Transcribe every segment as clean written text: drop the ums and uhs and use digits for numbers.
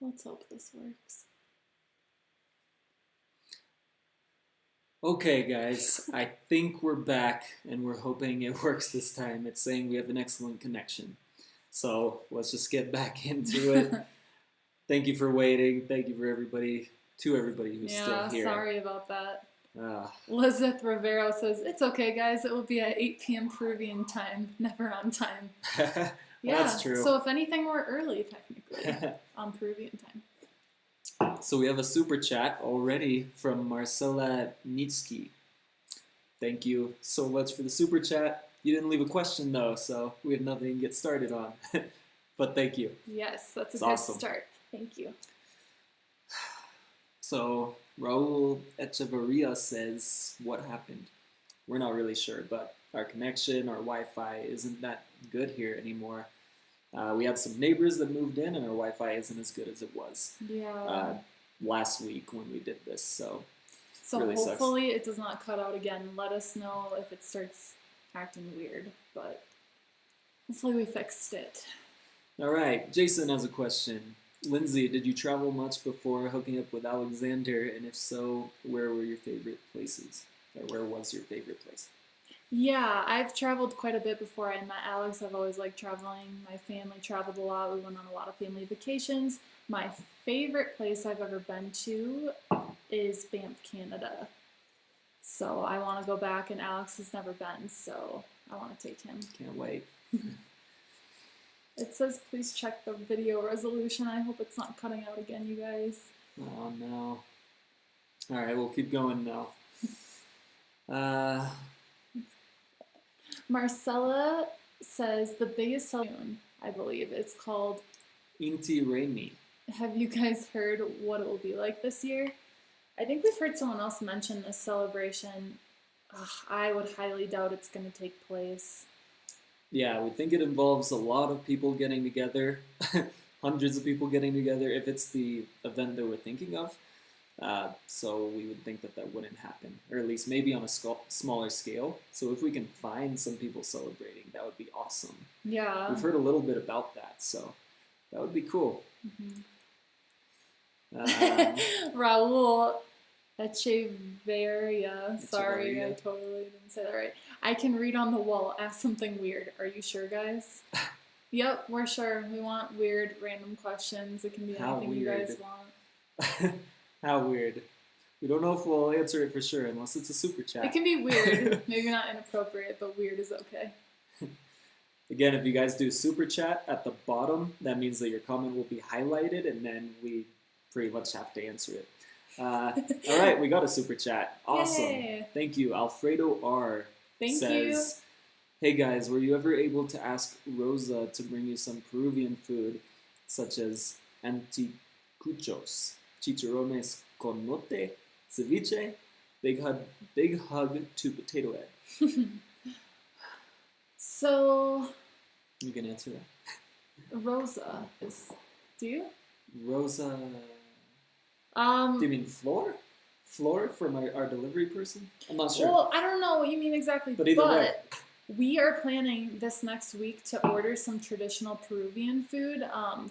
Let's hope this works. Okay, guys, I think we're back, and we're hoping it works this time. It's saying we have an excellent connection. So let's just get back into it. Thank you for waiting. Thank you for everybody, to everybody who's still here. Sorry about that. Lizeth Rivero says, it's okay, guys. It will be at 8 p.m. Peruvian time, never on time. That's true. So if anything, we're early, technically, on Peruvian time. So we have a super chat already from Marcela Nitsky. Thank you so much for the super chat. You didn't leave a question though, so we have nothing to get started on. But thank you. Yes, that's a good start. Thank you. So Raul Echeverria says, what happened? We're not really sure, but our connection, our Wi-Fi isn't that good here anymore. We had some neighbors that moved in, and our Wi-Fi isn't as good as it was last week when we did this. So really hopefully it does not cut out again. Let us know if it starts acting weird, but hopefully we fixed it. All right, Jason has a question. Lindsay, did you travel much before hooking up with Alexander? And if so, where were your favorite places? Or where was your favorite place? Yeah, I've traveled quite a bit before I met Alex. I've always liked traveling. My family traveled a lot. We went on a lot of family vacations. My favorite place I've ever been to is Banff, Canada. So I want to go back, and Alex has never been, so I want to take him. Can't wait. It says please check the video resolution. I hope it's not cutting out again, you guys. Oh no. Alright, we'll keep going now. Marcella says the biggest celebration, I believe. It's called Inti Raymi. Have you guys heard what it will be like this year? I think we've heard someone else mention this celebration. I would highly doubt it's going to take place. Yeah, we think it involves a lot of people getting together, hundreds of people getting together, if it's the event that we're thinking of. So we would think that that wouldn't happen, or at least maybe on a smaller scale. So if we can find some people celebrating, that would be awesome. Yeah. We've heard a little bit about that, so that would be cool. Mm-hmm. Raul Echeverria. Sorry, I totally didn't say that right. I can read on the wall. Ask something weird. Are you sure, guys? Yep, we're sure. We want weird, random questions. It can be anything you guys want. How weird. We don't know if we'll answer it for sure unless it's a super chat. It can be weird. Maybe not inappropriate, but weird is okay. Again, if you guys do super chat at the bottom, that means that your comment will be highlighted, and then we pretty much have to answer it. All right, we got a super chat. Awesome. Yay. Thank you. Alfredo R. says, hey guys, were you ever able to ask Rosa to bring you some Peruvian food, such as anticuchos, chicharrones con mote, ceviche? Big hug to Potato Head. So... You can answer that. Rosa is... Do you? Rosa... Do you mean Floor? Floor from our delivery person? I'm not sure. Well, I don't know what you mean exactly, but either way. We are planning this next week to order some traditional Peruvian food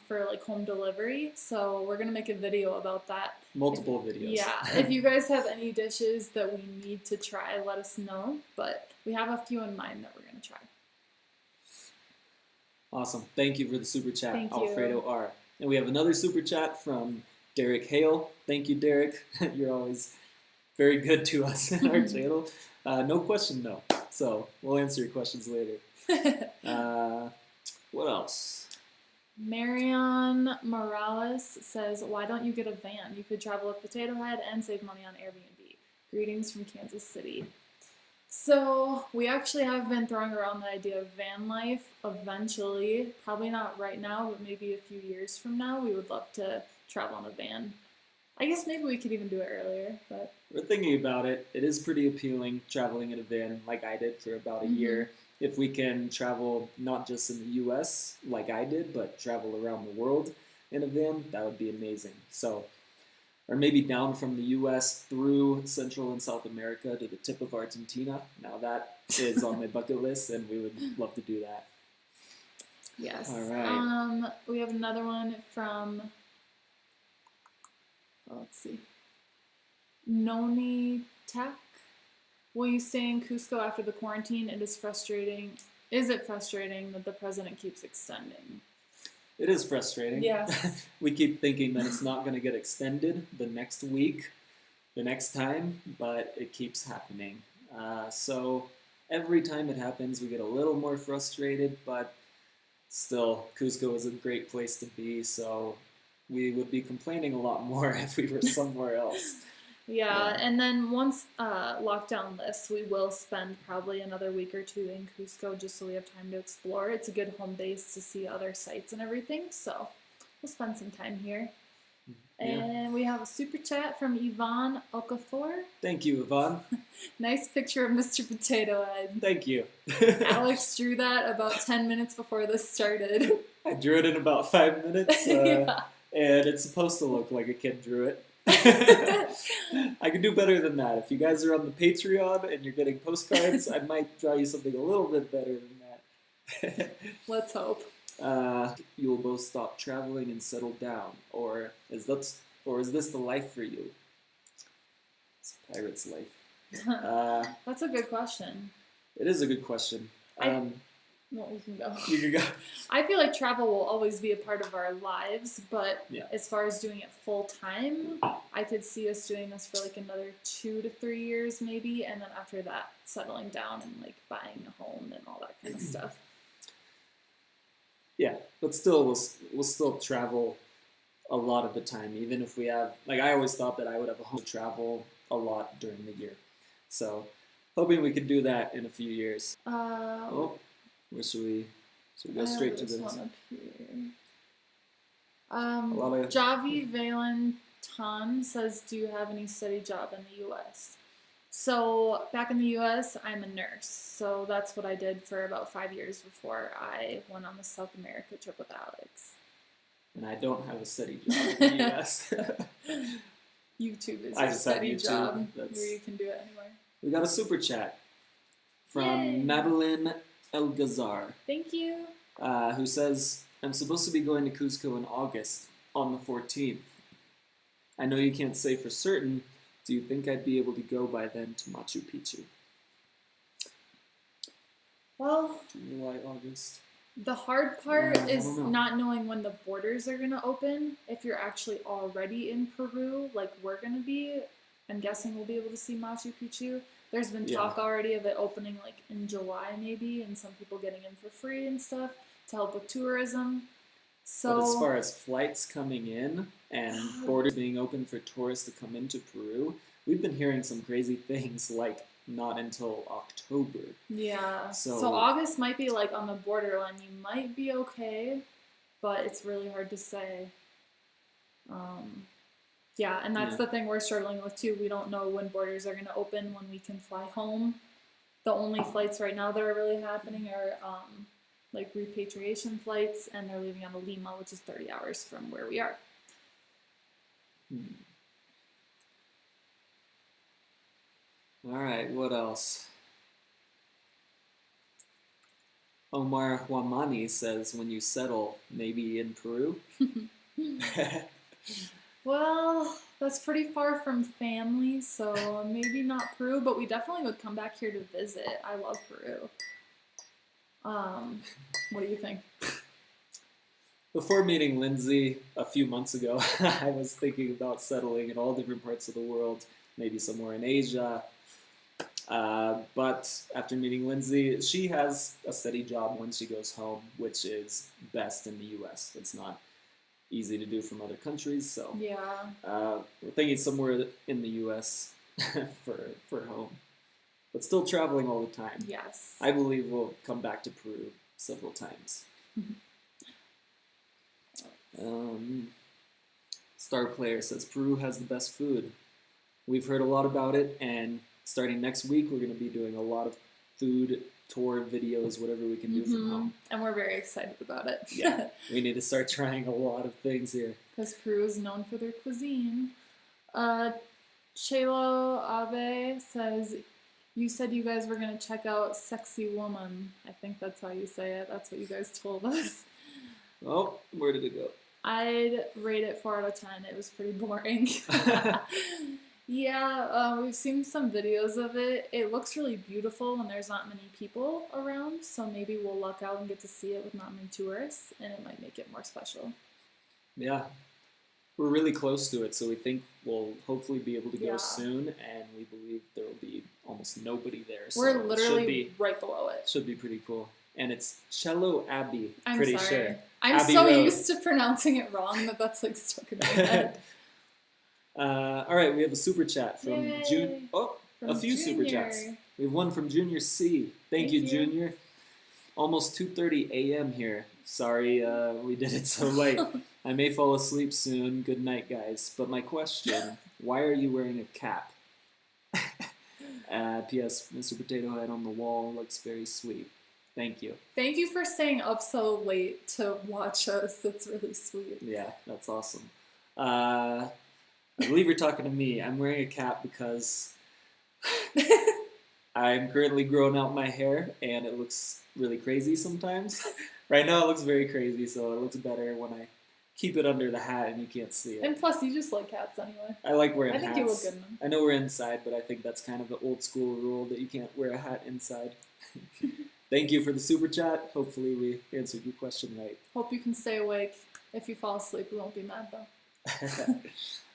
for like home delivery. So we're gonna make a video about that. Multiple videos. Yeah. If you guys have any dishes that we need to try, let us know. But we have a few in mind that we're gonna try. Awesome. Thank you for the super chat, Thank Alfredo you. R. And we have another super chat from Derek Hale. Thank you, Derek. You're always very good to us in our channel. No question, though. So we'll answer your questions later. What else? Marion Morales says, why don't you get a van? You could travel with Potato Head and save money on Airbnb. Greetings from Kansas City. So we actually have been throwing around the idea of van life eventually. Probably not right now, but maybe a few years from now. We would love to travel in a van. I guess maybe we could even do it earlier, but... We're thinking about it. It is pretty appealing, traveling in a van like I did for about a year. If we can travel not just in the U.S. like I did, but travel around the world in a van, that would be amazing. So, or maybe down from the U.S. through Central and South America to the tip of Argentina. Now that is on my bucket list, and we would love to do that. Yes. All right. We have another one from let's see. Noni Tech. Will you stay in Cusco after the quarantine? It is frustrating. Is it frustrating that the president keeps extending? It is frustrating. Yes. We keep thinking that it's not going to get extended the next week, the next time, but it keeps happening. So every time it happens, we get a little more frustrated, but still, Cusco is a great place to be, so we would be complaining a lot more if we were somewhere else. Yeah, and then once lockdown lifts, we will spend probably another week or two in Cusco just so we have time to explore. It's a good home base to see other sites and everything, so we'll spend some time here. Yeah. And we have a super chat from Yvonne Okafor. Thank you, Yvonne. Nice picture of Mr. Potato Head. Thank you. Alex drew that about 10 minutes before this started. I drew it in about 5 minutes, Yeah. and it's supposed to look like a kid drew it. I can do better than that. If you guys are on the Patreon and you're getting postcards, I might draw you something a little bit better than that. Let's hope. You will both stop traveling and settle down, or is this the life for you? It's a pirate's life. That's a good question. It is a good question. Well, we can go. You can go. I feel like travel will always be a part of our lives, but Yeah. as far as doing it full time, I could see us doing this for like another 2 to 3 years maybe, and then after that settling down and like buying a home and all that kind of stuff. Yeah, but still, we'll still travel a lot of the time, even if we have, like, I always thought that I would have a home to travel a lot during the year. So, hoping we could do that in a few years. Where should we go straight to this? One up here. lot of- Javi Valentin says, do you have any steady job in the U.S.? So back in the U.S., I'm a nurse. So that's what I did for about 5 years before I went on the South America trip with Alex. And I don't have a steady job in the U.S. YouTube is I a just have steady YouTube. job That's- where you can do it anywhere. We got a super chat from Yay. Madeline Elgazar, Thank you. who says, I'm supposed to be going to Cusco in August on the 14th. I know you can't say for certain. Do you think I'd be able to go by then to Machu Picchu? Well, July, August. the hard part I is don't know. not knowing when the borders are going to open. If you're actually already in Peru, like we're going to be, I'm guessing we'll be able to see Machu Picchu. There's been talk already of it opening like in July maybe, and some people getting in for free and stuff to help with tourism. So, But as far as flights coming in and borders being open for tourists to come into Peru, we've been hearing some crazy things like not until October. yeah. So- So August might be like on the borderline. You might be okay, but it's really hard to say. Yeah, and that's Yeah. the thing we're struggling with too. We don't know when borders are going to open, when we can fly home. The only flights right now that are really happening are like repatriation flights, and they're leaving out of Lima, which is 30 hours from where we are. All right, what else? Omar Wamani says, when you settle, maybe in Peru? Well, that's pretty far from family, so maybe not Peru, but we definitely would come back here to visit. I love Peru. What do you think? Before meeting Lindsay a few months ago, I was thinking about settling in all different parts of the world, maybe somewhere in Asia. But after meeting Lindsay, she has a steady job when she goes home, which is best in the U.S. It's not easy to do from other countries, so Yeah. we're thinking somewhere in the U.S. for home, but still traveling all the time. Yes. I believe we'll come back to Peru several times. Star Player says Peru has the best food. We've heard a lot about it, and starting next week, we're going to be doing a lot of food tour videos, whatever we can do from home. And we're very excited about it. Yeah, we need to start trying a lot of things here. Because Peru is known for their cuisine. Chelo Abe says, you said you guys were going to check out Sexy Woman. I think that's how you say it. That's what you guys told us. Oh, where did it go? I'd rate it 4 out of 10. It was pretty boring. Yeah, we've seen some videos of it. It looks really beautiful when there's not many people around, so maybe we'll luck out and get to see it with not many tourists, and it might make it more special. Yeah. We're really close to it, so we think we'll hopefully be able to go Yeah. soon, and we believe there will be almost nobody there. So We're it literally right below it. should be pretty cool. And it's Cello Abbey, I'm pretty sorry. sure. I'm Abbey so Road. used to pronouncing it wrong that that's like stuck in my head. All right, we have a super chat from Yay. June. Oh, From a few super Junior. chats. We have one from Junior C. Thank you, you. Junior. Almost 2:30 a.m. here. Sorry, we did it so late. I may fall asleep soon. Good night, guys. But my question: why are you wearing a cap? P.S. Mr. Potato Head on the wall looks very sweet. Thank you. Thank you for staying up so late to watch us. That's really sweet. Yeah, that's awesome. I believe you're talking to me. I'm wearing a cap because I'm currently growing out my hair and it looks really crazy sometimes. Right now it looks very crazy, so it looks better when I keep it under the hat and you can't see it. And plus, you just like hats anyway. I like wearing I think hats. you look good in them. I know we're inside, but I think that's kind of the old school rule that you can't wear a hat inside. Thank you for the super chat. Hopefully we answered your question right. Hope you can stay awake. If you fall asleep, we won't be mad though.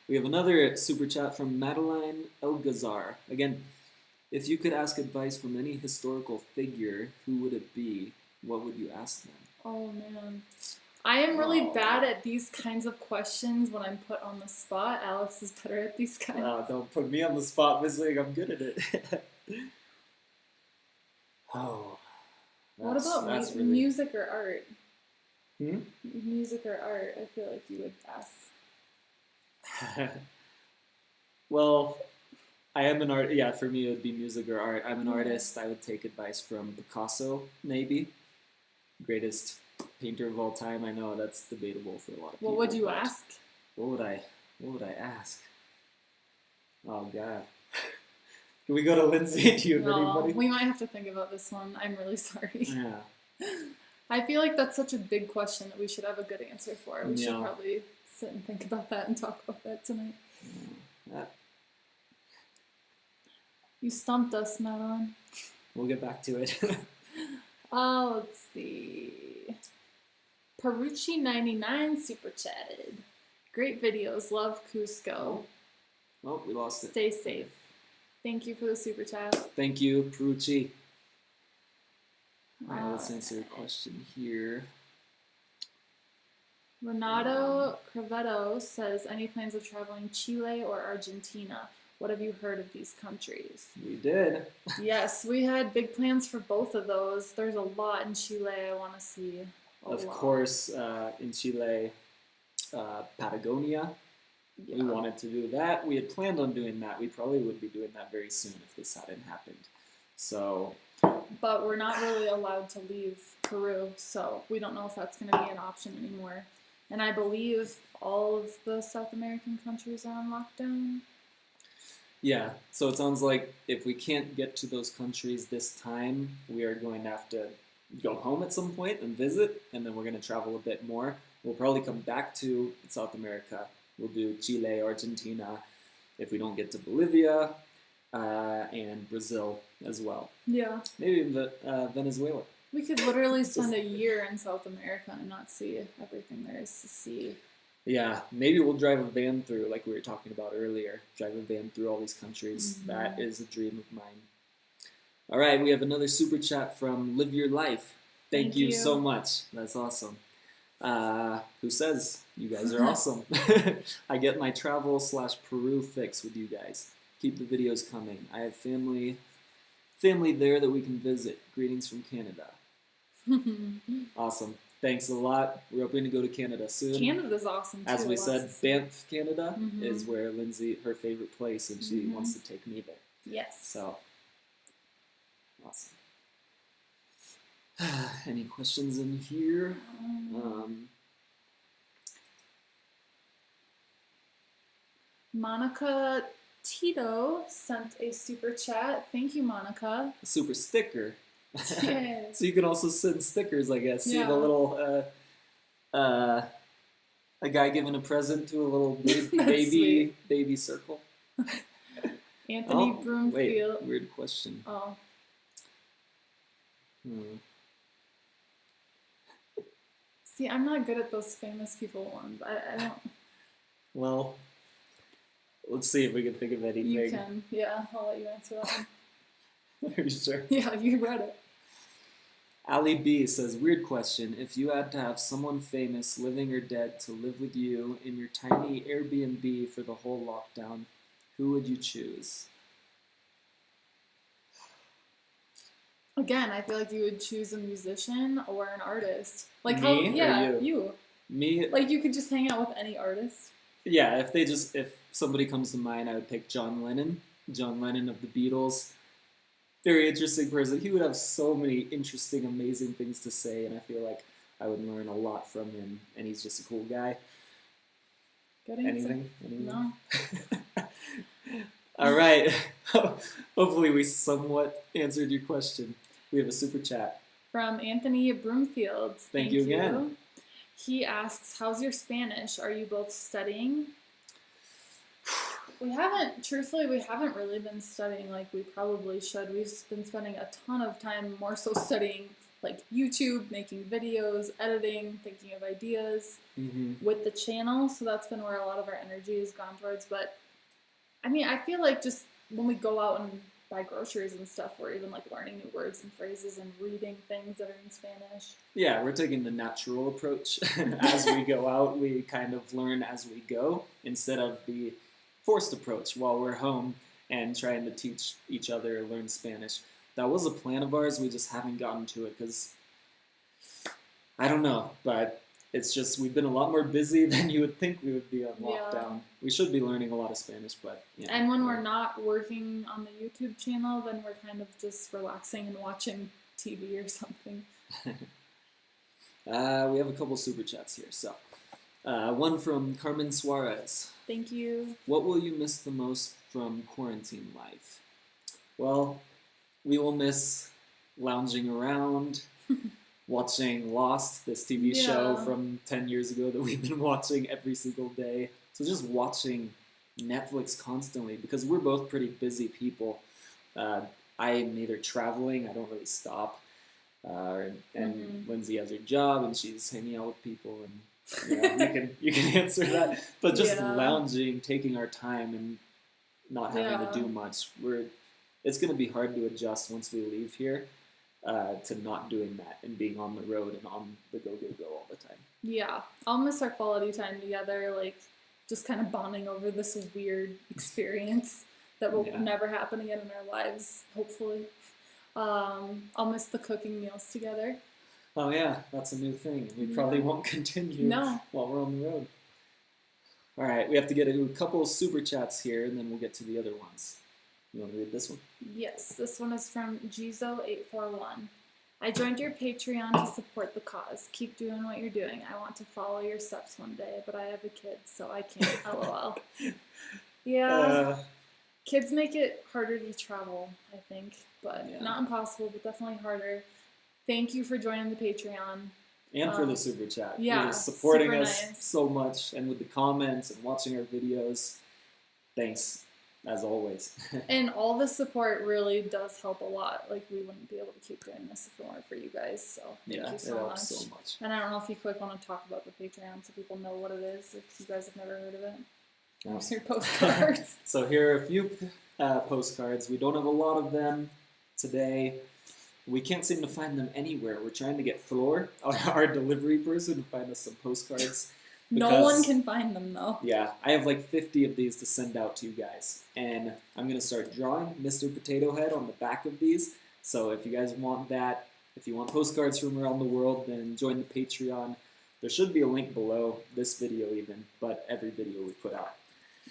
We have another super chat from Madeline Elgazar. Again, if you could ask advice from any historical figure, who would it be? What would you ask them? Oh man. I am really bad at these kinds of questions when I'm put on the spot. Alex is better at these kinds. Don't put me on the spot, Miss Ling. I'm good at it. What about that's music or art? Hmm? Music or art, I feel like you would ask. Well, I am an art. Yeah, for me it would be music or art. I'm an artist. I would take advice from Picasso, maybe. Greatest painter of all time. I know that's debatable for a lot of people. What would you ask? What would I ask? Oh God. Can we go to Lindsay? Do you have anybody? We might have to think about this one. I'm really sorry. Yeah. I feel like that's such a big question that we should have a good answer for. We should Yeah. probably sit and think about that and talk about that tonight. Yeah. You stumped us, Madeline. We'll get back to it. Let's see. Perucci99 super chatted. Great videos. Love Cusco. Oh, we lost it. Stay safe. Thank you for the super chat. Thank you, Perucci. All right, let's answer a question here. Renato Crevetto says, any plans of traveling Chile or Argentina? What have you heard of these countries? We did. Yes, we had big plans for both of those. There's a lot in Chile I want to see. Of course, in Chile, Patagonia. Yeah. We wanted to do that. We had planned on doing that. We probably would be doing that very soon if this hadn't happened. So, But we're not really allowed to leave Peru, so we don't know if that's going to be an option anymore. And I believe all of the South American countries are on lockdown. yeah. So it sounds like if we can't get to those countries this time, we are going to have to go home at some point and visit, and then we're going to travel a bit more. We'll probably come back to South America. We'll do Chile, Argentina, if we don't get to Bolivia, and Brazil as well. Yeah. Maybe even Venezuela. We could literally spend a year in South America and not see everything there is to see. Yeah, maybe we'll drive a van through, like we were talking about earlier. Drive a van through all these countries. Mm-hmm. That is a dream of mine. All right, we have another super chat from Live Your Life. Thank you so much. That's awesome. Who says, you guys are awesome. I get my travel/Peru fix with you guys. Keep the videos coming. I have family there that we can visit. Greetings from Canada. Awesome. Thanks a lot. We're hoping to go to Canada soon. Canada's awesome too. As we said, Lots. Banff, Canada Mhm. is where Lindsay, her favorite place, and she wants to take me there. Yes. So, awesome. Any questions in here? Monica Tito sent a super chat. Thank you, Monica. A super sticker. Yes. So you can also send stickers, I guess. See Yeah. the little A guy giving a present to a little That's sweet. baby circle. Anthony Oh, Broomfield. wait, weird question. Oh. Hmm. See, I'm not good at those famous people ones. I don't. Well, let's see if we can think of anything. You can. Yeah, I'll let you answer that one. Are you sure? Yeah, you read it. Ali B says, weird question. If you had to have someone famous, living or dead, to live with you in your tiny Airbnb for the whole lockdown, who would you choose? Again, I feel like you would choose a musician or an artist. Like Me how? or Yeah, you? Me? Like you could just hang out with any artist. Yeah, if somebody comes to mind, I would pick John Lennon. John Lennon of the Beatles. Very interesting person. He would have so many interesting, amazing things to say, and I feel like I would learn a lot from him, and he's just a cool guy. Good answer. Anything? No. All right. Hopefully we somewhat answered your question. We have a super chat. From Anthony Broomfield. Thank you again. He asks, how's your Spanish? Are you both studying? We haven't really been studying like we probably should. We've been spending a ton of time more so studying like YouTube, making videos, editing, thinking of ideas with the channel. So that's been where a lot of our energy has gone towards. But I mean, I feel like just when we go out and buy groceries and stuff, we're even like learning new words and phrases and reading things that are in Spanish. Yeah, we're taking the natural approach. As we go out, we kind of learn as we go instead of the forced approach while we're home and trying to teach each other learn Spanish. That was a plan of ours. We just haven't gotten to it because I don't know, but it's just we've been a lot more busy than you would think we would be on lockdown. Yeah. We should be learning a lot of Spanish, but and when we're not working on the YouTube channel, then we're kind of just relaxing and watching TV or something. We have a couple super chats here. So one from Carmen Suarez. Thank you. What will you miss the most from quarantine life? Well, we will miss lounging around, watching Lost, this TV show from 10 years ago that we've been watching every single day. So just watching Netflix constantly because we're both pretty busy people. I am either traveling, I don't really stop, and Lindsay has her job and she's hanging out with people and you can answer that. But just lounging, taking our time and not having to do much. It's going to be hard to adjust once we leave here to not doing that and being on the road and on the go all the time. Yeah, I'll miss our quality time together, like just kind of bonding over this weird experience that will never happen again in our lives, hopefully. I'll miss the cooking meals together. Oh yeah, that's a new thing. We probably won't continue while we're on the road. All right, we have to get a couple of super chats here, and then we'll get to the other ones. You want to read this one? Yes, this one is from Jizo841. I joined your Patreon to support the cause. Keep doing what you're doing. I want to follow your steps one day, but I have a kid, so I can't. LOL. Yeah, kids make it harder to travel, I think, but not impossible, but definitely harder. Thank you for joining the Patreon. And for the super chat. Yeah, you're supporting us so much, and with the comments and watching our videos. Thanks, as always. And all the support really does help a lot. Like, we wouldn't be able to keep doing this if it weren't for you guys, so thank you so much. So much. And I don't know if you quick want to talk about the Patreon so people know what it is, if you guys have never heard of it. Here's your postcards. So here are a few postcards. We don't have a lot of them today. We can't seem to find them anywhere. We're trying to get Thor, our delivery person, to find us some postcards. No one can find them, though. Yeah, I have like 50 of these to send out to you guys. And I'm going to start drawing Mr. Potato Head on the back of these. So if you guys want that, if you want postcards from around the world, then join the Patreon. There should be a link below this video even, but every video we put out.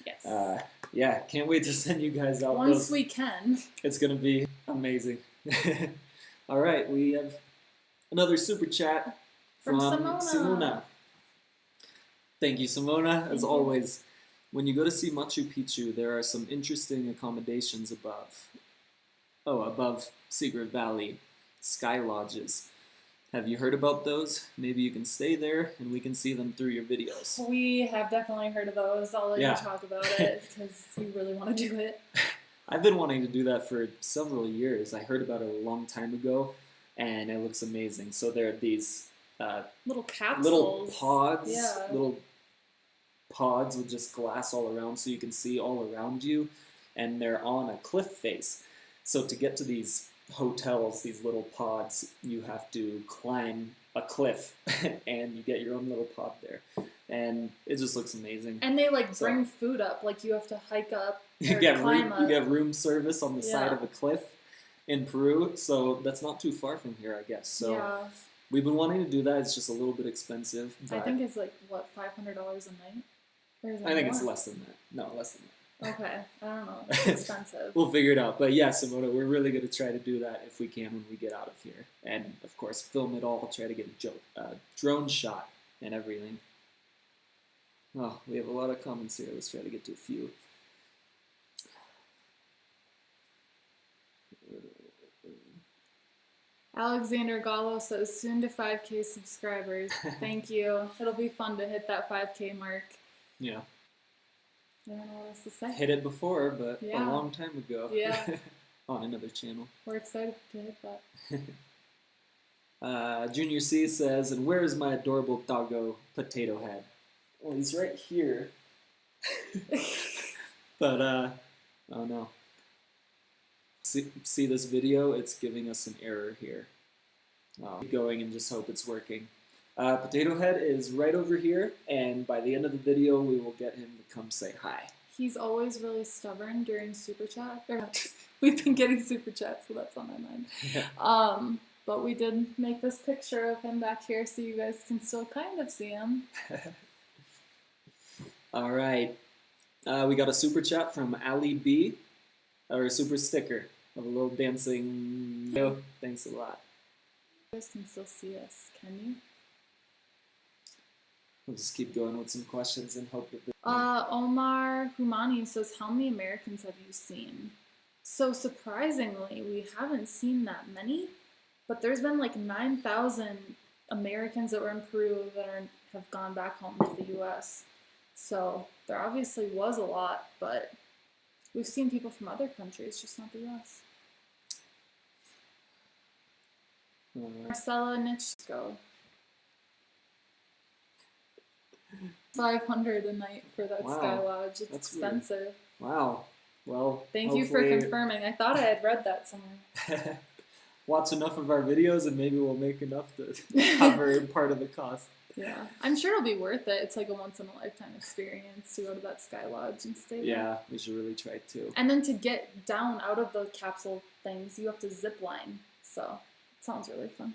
Yes. Yeah, can't wait to send you guys out. Once we can. It's going to be amazing. All right, we have another super chat from Simona. Thank you, Simona. As always, when you go to see Machu Picchu, there are some interesting accommodations above Secret Valley, sky lodges. Have you heard about those? Maybe you can stay there and we can see them through your videos. We have definitely heard of those. I'll let Yeah. you talk about it because you really want to do it. I've been wanting to do that for several years. I heard about it a long time ago, and it looks amazing. So there are these Little capsules. little pods, Yeah. little pods with just glass all around, so you can see all around you, and they're on a cliff face. So to get to these hotels, these little pods, you have to climb a cliff, and you get your own little pod there, and it just looks amazing. And they like bring food up, like you have to hike up You or get climb up. you get room service on the side Yeah. of a cliff in Peru, so that's not too far from here, I guess. So Yeah, we've been wanting to do that. It's just a little bit expensive. I But think it's like what, $500 a night? Or is it I think more? it's less than that. No, less than that. Okay, I don't know. It's expensive. We'll figure it out. But yeah, Simona, we're really going to try to do that if we can when we get out of here. And, of course, film it all, try to get a drone shot and everything. Oh, we have a lot of comments here. Let's try to get to a few. Alexander Gallo says, soon to 5K subscribers. Thank you. It'll be fun to hit that 5K mark. Yeah. I don't know what else to say. Hit it before, but Yeah. a long time ago. Yeah. On another channel. We're excited to hit that. Junior C says, and where is my adorable doggo potato head? Well, he's right here. But, oh no. See this video? It's giving us an error here. Keep going and just hope it's working. Potato Head is right over here, and by the end of the video, we will get him to come say hi. He's always really stubborn during Super Chat. We've been getting Super Chat, so that's on my mind. Yeah. But we did make this picture of him back here so you guys can still kind of see him. All right. We got a super chat from Ali B, or a super sticker of a little dancing. Oh, thanks a lot. You guys can still see us, can you? We'll just keep going with some questions and hope that. Omar Humani says, how many Americans have you seen? So surprisingly, we haven't seen that many, but there's been like 9,000 Americans that were in Peru that have gone back home to the U.S. So there obviously was a lot, but we've seen people from other countries, just not the U.S. Marcella Nitschko. 500 a night for that Wow. Sky Lodge. It's That's expensive. Wow. Well, Thank you for confirming. I thought I had read that somewhere. Watch enough of our videos and maybe we'll make enough to cover part of the cost. Yeah, I'm sure it'll be worth it. It's like a once-in-a-lifetime experience to go to that Sky Lodge and stay there. Yeah, we should really try to. And then to get down out of the capsule things, you have to zip line. So it sounds really fun.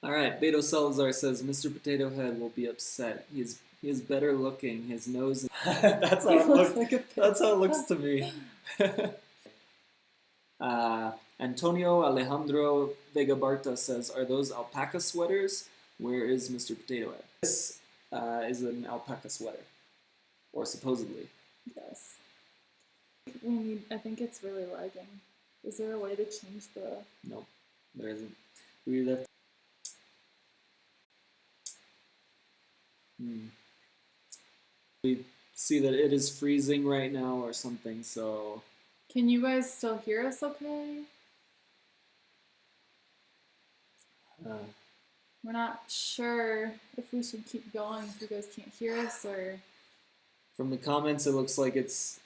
All right, Beto Salazar says Mr. Potato Head will be upset. He is better looking. His nose. That's how He it looks looks. like a That's how it looks to me. Antonio Alejandro Vega Barta says, "Are those alpaca sweaters? Where is Mr. Potato Head?" This is an alpaca sweater, or supposedly. Yes. I think it's really lagging. Is there a way to change the... No, there isn't. We left. We see that it is freezing right now or something, so... Can you guys still hear us okay? We're not sure if we should keep going if you guys can't hear us, or... From the comments, it looks like it's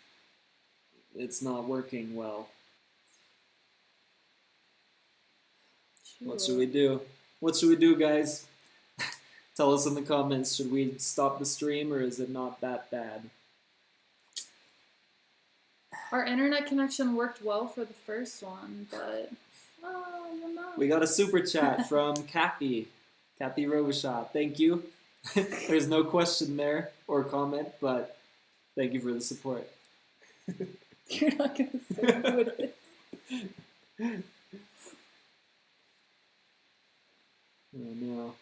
not working well. What should we do? What should we do, guys? Tell us in the comments. Should we stop the stream, or is it not that bad? Our internet connection worked well for the first one, but... Oh, no. We got a super chat from Kathy. Kathy Robichaud. Thank you. There's no question there or comment, but thank you for the support. You're not going to say who it is. Oh no.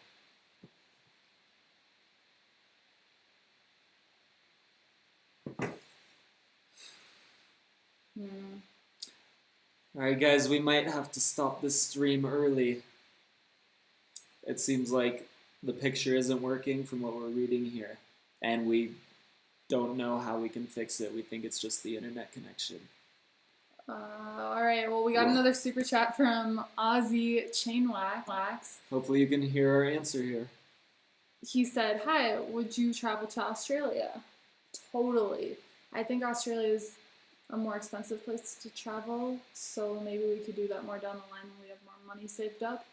Alright guys, we might have to stop this stream early. it seems like the picture isn't working from what we're reading here, and we don't know how we can fix it. We think it's just the internet connection. All right, well, we got another super chat from Ozzy Chainwax. Hopefully you can hear our answer here. He said, hi, would you travel to Australia? Totally. I think Australia is a more expensive place to travel, so maybe we could do that more down the line when we have more money saved up.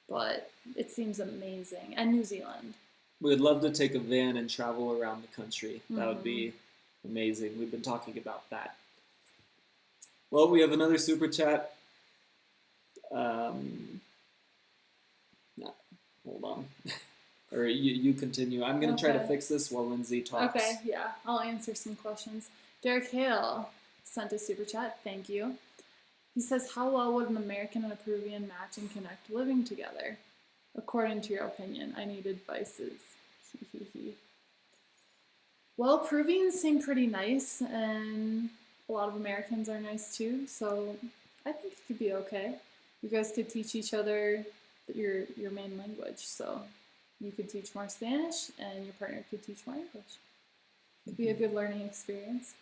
But it seems amazing. And New Zealand. We would love to take a van and travel around the country. That would be amazing. We've been talking about that. Well, we have another super chat. Hold on. Or you continue. I'm going to try to fix this while Lindsay talks. Okay, yeah. I'll answer some questions. Derek Hale sent a super chat. Thank you. He says, how well would an American and a Peruvian match and connect living together? According to your opinion, I need advices. Well, Peruvians seem pretty nice, and a lot of Americans are nice too, so I think it could be okay. You guys could teach each other your main language, so you could teach more Spanish, and your partner could teach more English. It could be a good learning experience.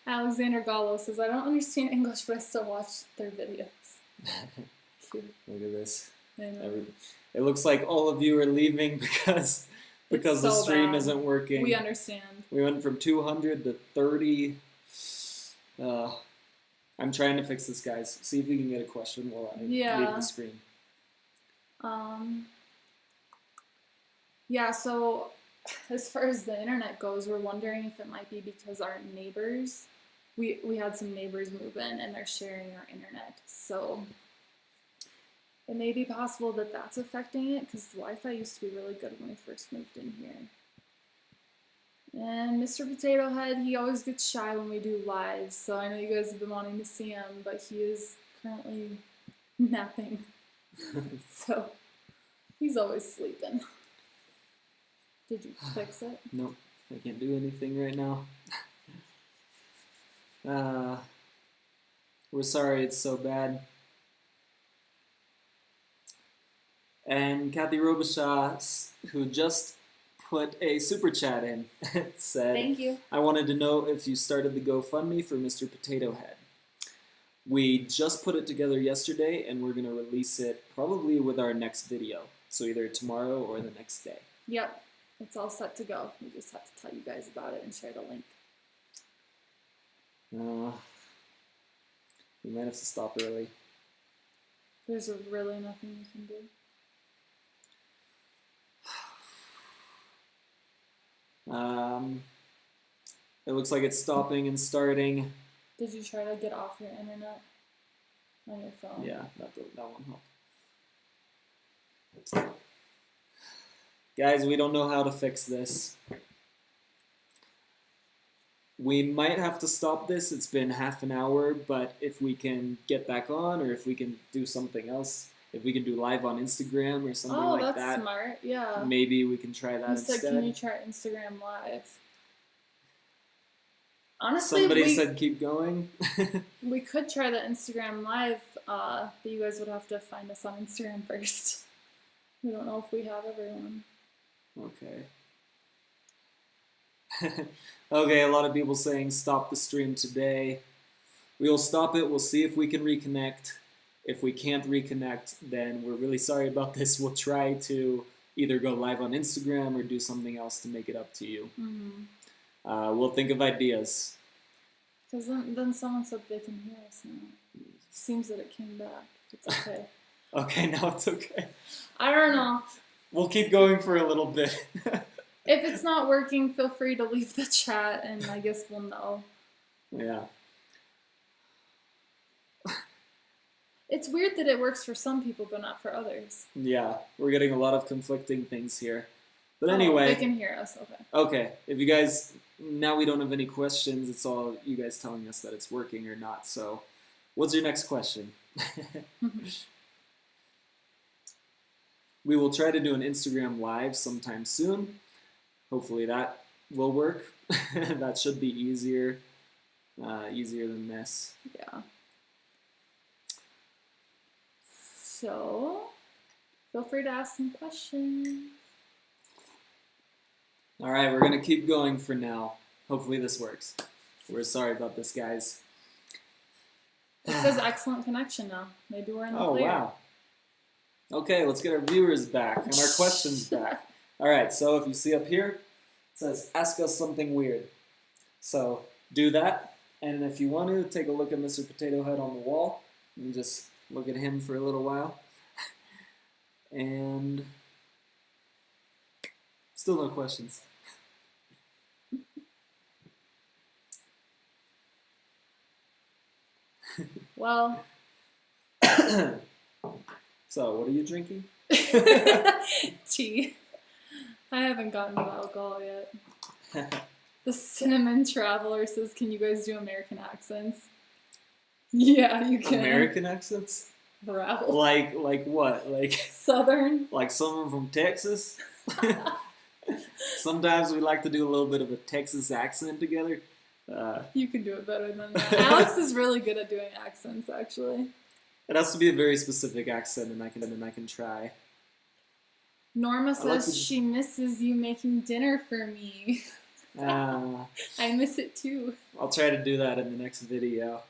Alexander Gallo says, I don't understand English, but I still watch their videos. Cute. Look at this. I know. It looks like all of you are leaving because the stream isn't working. We understand. We went from 200 to 30. I'm trying to fix this, guys. See if we can get a question while I leave the screen. Yeah, so as far as the internet goes, we're wondering if it might be because our neighbors, we had some neighbors move in and they're sharing our internet. So it may be possible that that's affecting it because the Wi-Fi used to be really good when we first moved in here. And Mr. Potato Head, he always gets shy when we do lives, so I know you guys have been wanting to see him, but he is currently napping. So he's always sleeping. Did you fix it? Nope, I can't do anything right now. We're sorry it's so bad. And Kathy Robichaud, who just put a super chat in, said, thank you. I wanted to know if you started the GoFundMe for Mr. Potato Head. We just put it together yesterday, and we're going to release it probably with our next video. So either tomorrow or the next day. Yep, it's all set to go. We just have to tell you guys about it and share the link. We might have to stop early. There's really nothing you can do. It looks like it's stopping and starting. Did you try to get off your internet on your phone? Yeah, that won't help. Guys, we don't know how to fix this. We might have to stop this. It's been half an hour, but if we can get back on, or if we can do something else, if we can do live on Instagram or something like that. Oh, that's smart, yeah. Maybe we can try that instead. Can you try Instagram Live? Honestly, somebody said keep going. We could try the Instagram Live, but you guys would have to find us on Instagram first. We don't know if we have everyone. Okay. Okay, a lot of people saying stop the stream today. We'll stop it. We'll see if we can reconnect. If we can't reconnect, then we're really sorry about this. We'll try to either go live on Instagram or do something else to make it up to you. Mm-hmm. We'll think of ideas. Because then someone said they can hear us now. Seems that it came back. It's okay. Okay, now it's okay. I don't know. We'll keep going for a little bit. If it's not working, feel free to leave the chat, and I guess we'll know. Yeah. It's weird that it works for some people, but not for others. Yeah, we're getting a lot of conflicting things here. But anyway. They can hear us, okay. Okay, if you guys, now we don't have any questions, it's all you guys telling us that it's working or not. So, what's your next question? We will try to do an Instagram Live sometime soon. Hopefully that will work. That should be easier than this. Yeah. So, feel free to ask some questions. All right, we're going to keep going for now. Hopefully this works. We're sorry about this, guys. It says excellent connection now. Maybe we're in the clear. Oh, wow. Okay, let's get our viewers back and our questions back. All right, so if you see up here, it says, ask us something weird. So do that, and if you want to, take a look at Mr. Potato Head on the wall, and just look at him for a little while. And still no questions. Well. So, what are you drinking? Tea. I haven't gotten to alcohol yet. The Cinnamon Traveler says, can you guys do American accents? Yeah, you can. American accents? Bravo. Like what? Like Southern? Like someone from Texas? Sometimes we like to do a little bit of a Texas accent together. You can do it better than that. Alex is really good at doing accents, actually. It has to be a very specific accent, and I can try. Norma says she misses you making dinner for me. I miss it too. I'll try to do that in the next video.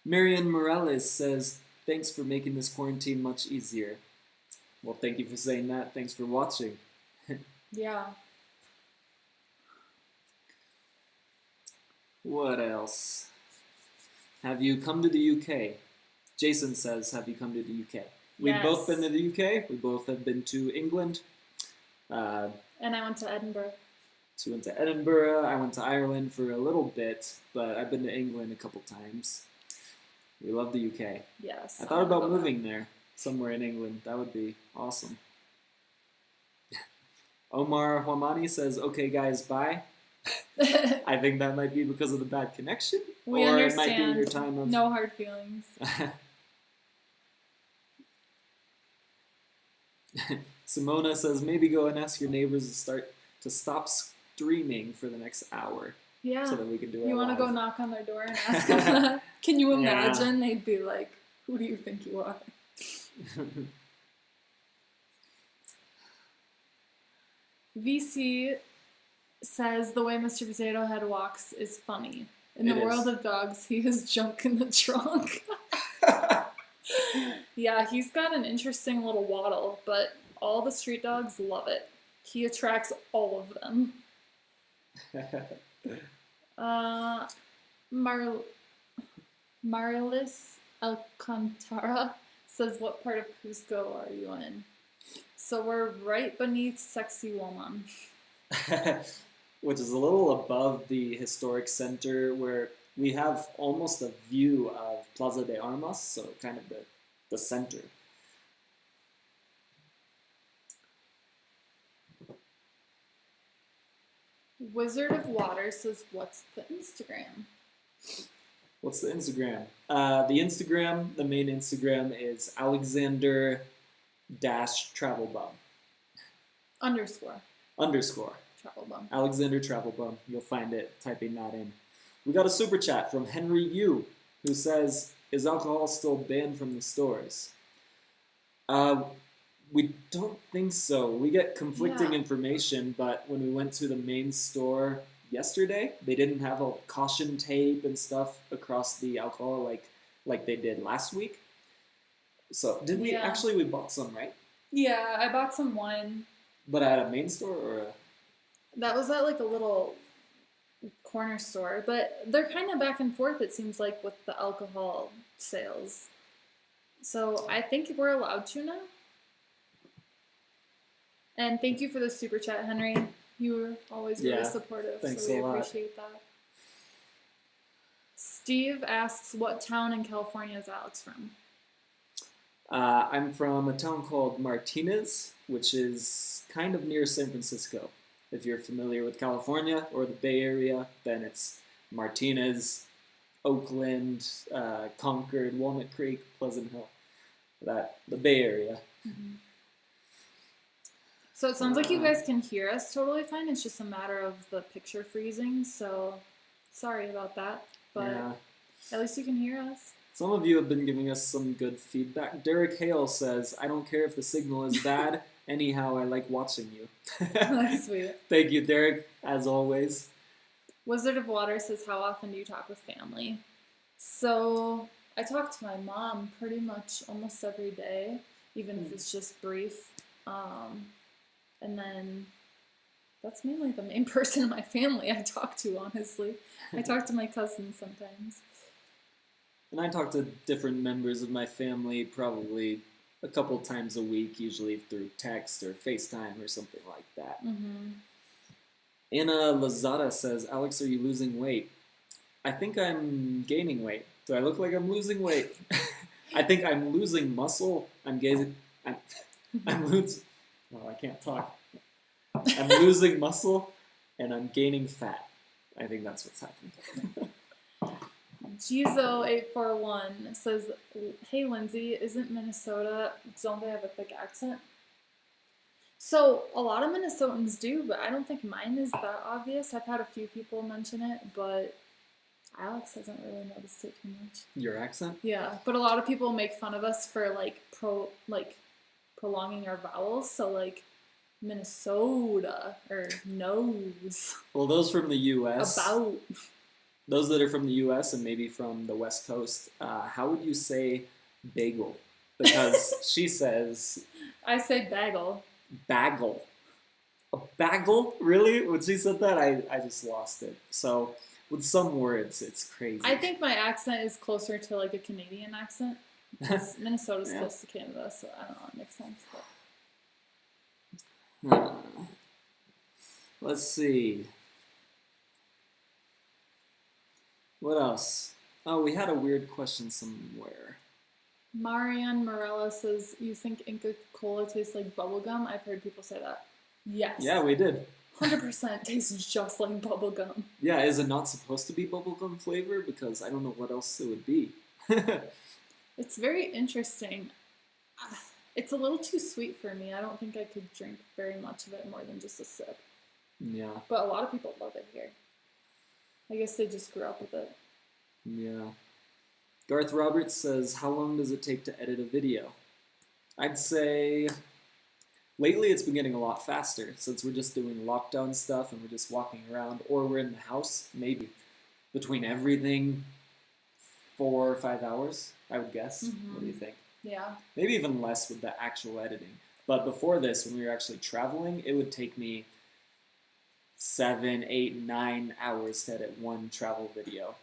Marian Morales says, thanks for making this quarantine much easier. Well, thank you for saying that. Thanks for watching. Yeah. What else? Have you come to the UK? Jason says, have you come to the UK? We've both been to the UK. We both have been to England. And I went to Edinburgh. So we went to Edinburgh. I went to Ireland for a little bit, but I've been to England a couple times. We love the UK. Yes. I thought about moving there, somewhere in England. That would be awesome. Omar Huamani says, okay guys, bye. I think that might be because of the bad connection. We or understand. It might be your time of... No hard feelings. Simona says, maybe go and ask your neighbors to stop streaming for the next hour. Yeah. So that we can do it. You want to go knock on their door and ask them that? Can you imagine? Yeah. They'd be like, who do you think you are? VC says the way Mr. Potato Head walks is funny. In the world of dogs, he has junk in the trunk. Yeah, he's got an interesting little waddle, but all the street dogs love it. He attracts all of them. Marilis Alcantara says, what part of Cusco are you in? So we're right beneath Sexy Woman. Which is a little above the historic center, where we have almost a view of Plaza de Armas, so kind of the center. Wizard of Water says, what's the Instagram? What's the Instagram? The main Instagram is Alexander-Travelbum. Underscore. Travelbum. Alexander Travelbum. You'll find it typing that in. We got a super chat from Henry Yu, who says, is alcohol still banned from the stores? We don't think so. We get conflicting information, but when we went to the main store yesterday, they didn't have all the caution tape and stuff across the alcohol like they did last week. So, did we actually, we bought some, right? Yeah, I bought some wine. But at a main store or a... That was at like a little corner store, but they're kind of back and forth, it seems like, with the alcohol sales. So I think we're allowed to now. And thank you for the super chat, Henry. You were always really supportive, thanks so we a lot. appreciate that. Steve asks, what town in California is Alex from? I'm from a town called Martinez, which is kind of near San Francisco. If you're familiar with California or the Bay Area, then it's Martinez, Oakland, Concord, Walnut Creek, Pleasant Hill. The Bay Area. Mm-hmm. So it sounds like you guys can hear us totally fine. It's just a matter of the picture freezing, so sorry about that. But At least you can hear us. Some of you have been giving us some good feedback. Derek Hale says, I don't care if the signal is bad. Anyhow, I like watching you. That's sweet. Thank you, Derek, as always. Wizard of Water says, how often do you talk with family? So I talk to my mom pretty much almost every day, even if it's just brief. And then that's mainly the main person in my family I talk to, honestly. I talk to my cousins sometimes. And I talk to different members of my family probably a couple times a week, usually through text or FaceTime or something like that. Mm-hmm. Anna Lazada says, Alex, are you losing weight? I think I'm gaining weight. Do I look like I'm losing weight? I think I'm losing muscle. I'm losing... Well, I can't talk. I'm losing muscle and I'm gaining fat. I think that's what's happening. Jizo841 says, hey Lindsay, isn't Minnesota, don't they have a thick accent? So a lot of Minnesotans do, but I don't think mine is that obvious. I've had a few people mention it, but Alex hasn't really noticed it too much. Your accent? Yeah, but a lot of people make fun of us for prolonging our vowels. So like Minnesota or nose. Well, those from the U.S. About. Those that are from the U.S. and maybe from the West Coast, how would you say bagel? Because she says... I say bagel. Bagel. A bagel? Really? When she said that, I just lost it. So, with some words, it's crazy. I think my accent is closer to like a Canadian accent. Minnesota's close to Canada, so I don't know, it makes sense. But... Let's see. What else? Oh, we had a weird question somewhere. Marianne Morella says, you think Inca Cola tastes like bubblegum? I've heard people say that. Yes. Yeah, we did. 100% tastes just like bubblegum. Yeah, is it not supposed to be bubblegum flavor? Because I don't know what else it would be. It's very interesting. It's a little too sweet for me. I don't think I could drink very much of it more than just a sip. Yeah. But a lot of people love it here. I guess they just grew up with it. Yeah. Garth Roberts says, how long does it take to edit a video? I'd say lately it's been getting a lot faster since we're just doing lockdown stuff and we're just walking around, or we're in the house, maybe. Between everything, 4 or 5 hours, I would guess. Mm-hmm. What do you think? Yeah. Maybe even less with the actual editing. But before this, when we were actually traveling, it would take me 7, 8, 9 hours to edit one travel video.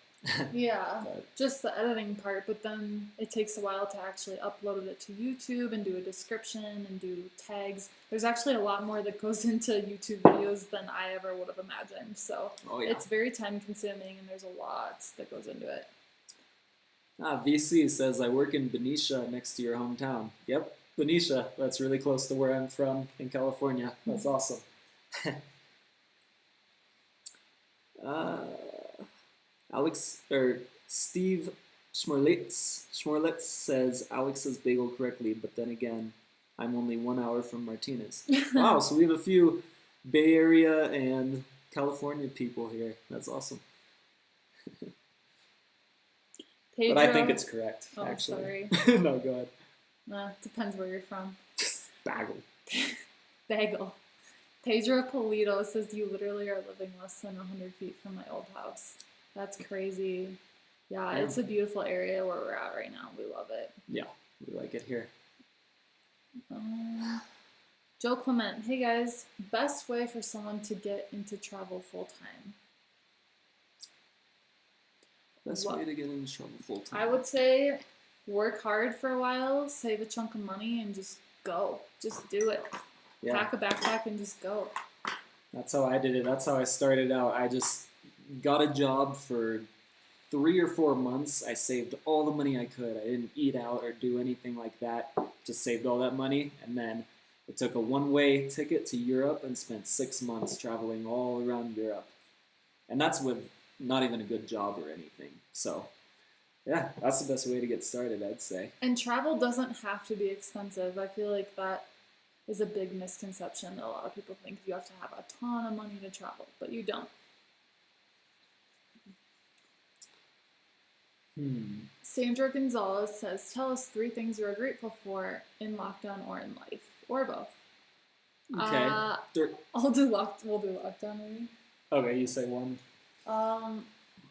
Yeah, just the editing part, but then it takes a while to actually upload it to YouTube and do a description and do tags. There's actually a lot more that goes into YouTube videos than I ever would have imagined. So It's very time consuming and there's a lot that goes into it. VC says, I work in Benicia next to your hometown. Yep, Benicia. That's really close to where I'm from in California. That's awesome. Steve Schmorlitz says, Alex says bagel correctly, but then again, I'm only 1 hour from Martinez. Wow, so we have a few Bay Area and California people here. That's awesome. Pedro, but I think it's correct, actually. Sorry. No, go ahead. Depends where you're from. Bagel. Bagel. Pedro Polito says, you literally are living less than 100 feet from my old house. That's crazy. Yeah, it's a beautiful area where we're at right now. We love it. Yeah, we like it here. Joe Clement, hey guys, best way for someone to get into travel full time? Best way to get into travel full time? I would say work hard for a while, save a chunk of money, and just go. Just do it. Yeah. Pack a backpack and just go. That's how I did it. That's how I started out. I just got a job for 3 or 4 months. I saved all the money I could. I didn't eat out or do anything like that. Just saved all that money, and then I took a one-way ticket to Europe and spent 6 months traveling all around Europe. And that's with not even a good job or anything. So, yeah, that's the best way to get started, I'd say. And travel doesn't have to be expensive. I feel like that is a big misconception that a lot of people think you have to have a ton of money to travel, but you don't. Sandra Gonzalez says, tell us 3 things you are grateful for in lockdown or in life, or both. Okay. We'll do lockdown maybe. Okay, you say one.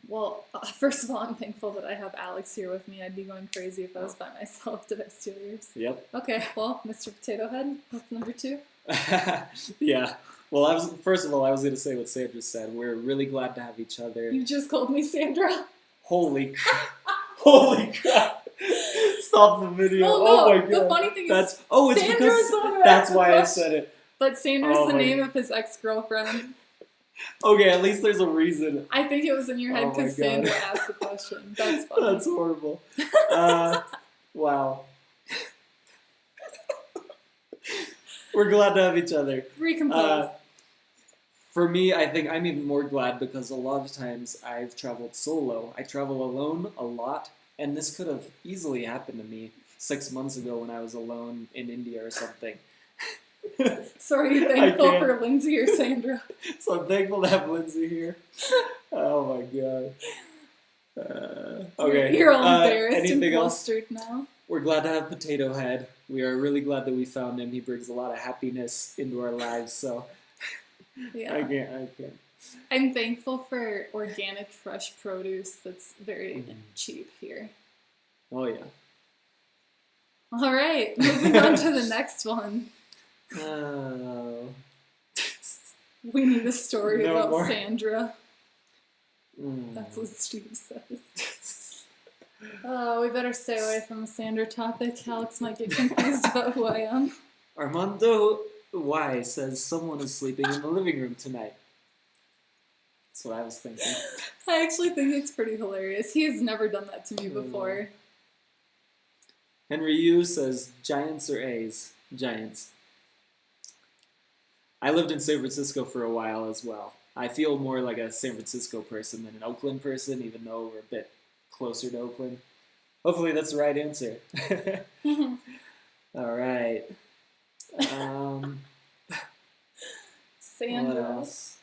Well, first of all, I'm thankful that I have Alex here with me. I'd be going crazy if I was by myself. Did I steal yours? Yep. Okay, well, Mr. Potato Head, that's number 2. Yeah. Well, first of all, I was going to say what Sandra said. We're really glad to have each other. You just called me Sandra. Holy crap. Holy crap. Stop the video. Well, oh no, my god. The funny thing is, it's Sandra's because the one who that's asked why the I said it. But Sandra's the name of his ex-girlfriend. Okay, at least there's a reason. I think it was in your head because Sandra asked the question. That's funny. That's horrible. Wow. We're glad to have each other. Recompose. For me, I think I'm even more glad because a lot of times I've traveled solo. I travel alone a lot, and this could have easily happened to me 6 months ago when I was alone in India or something. So are you thankful for Lindsay or Sandra? So I'm thankful to have Lindsay here. Oh my god. Okay. You're all embarrassed anything and else? flustered now. We're glad to have Potato Head. We are really glad that we found him. He brings a lot of happiness into our lives, so Yeah. I can't. I'm thankful for organic, fresh produce that's very cheap here. Oh yeah. All right, moving on to the next one. Oh. We need a story No about more. Sandra. That's what Steve says. We better stay away from the Sandra topic. Alex might get confused about who I am. Armando Y says someone is sleeping in the living room tonight. That's what I was thinking. I actually think it's pretty hilarious. He has never done that to me before. Henry Yu says Giants or A's? Giants. I lived in San Francisco for a while as well. I feel more like a San Francisco person than an Oakland person, even though we're a bit closer to Oakland. Hopefully that's the right answer. All right. Sandra. What else?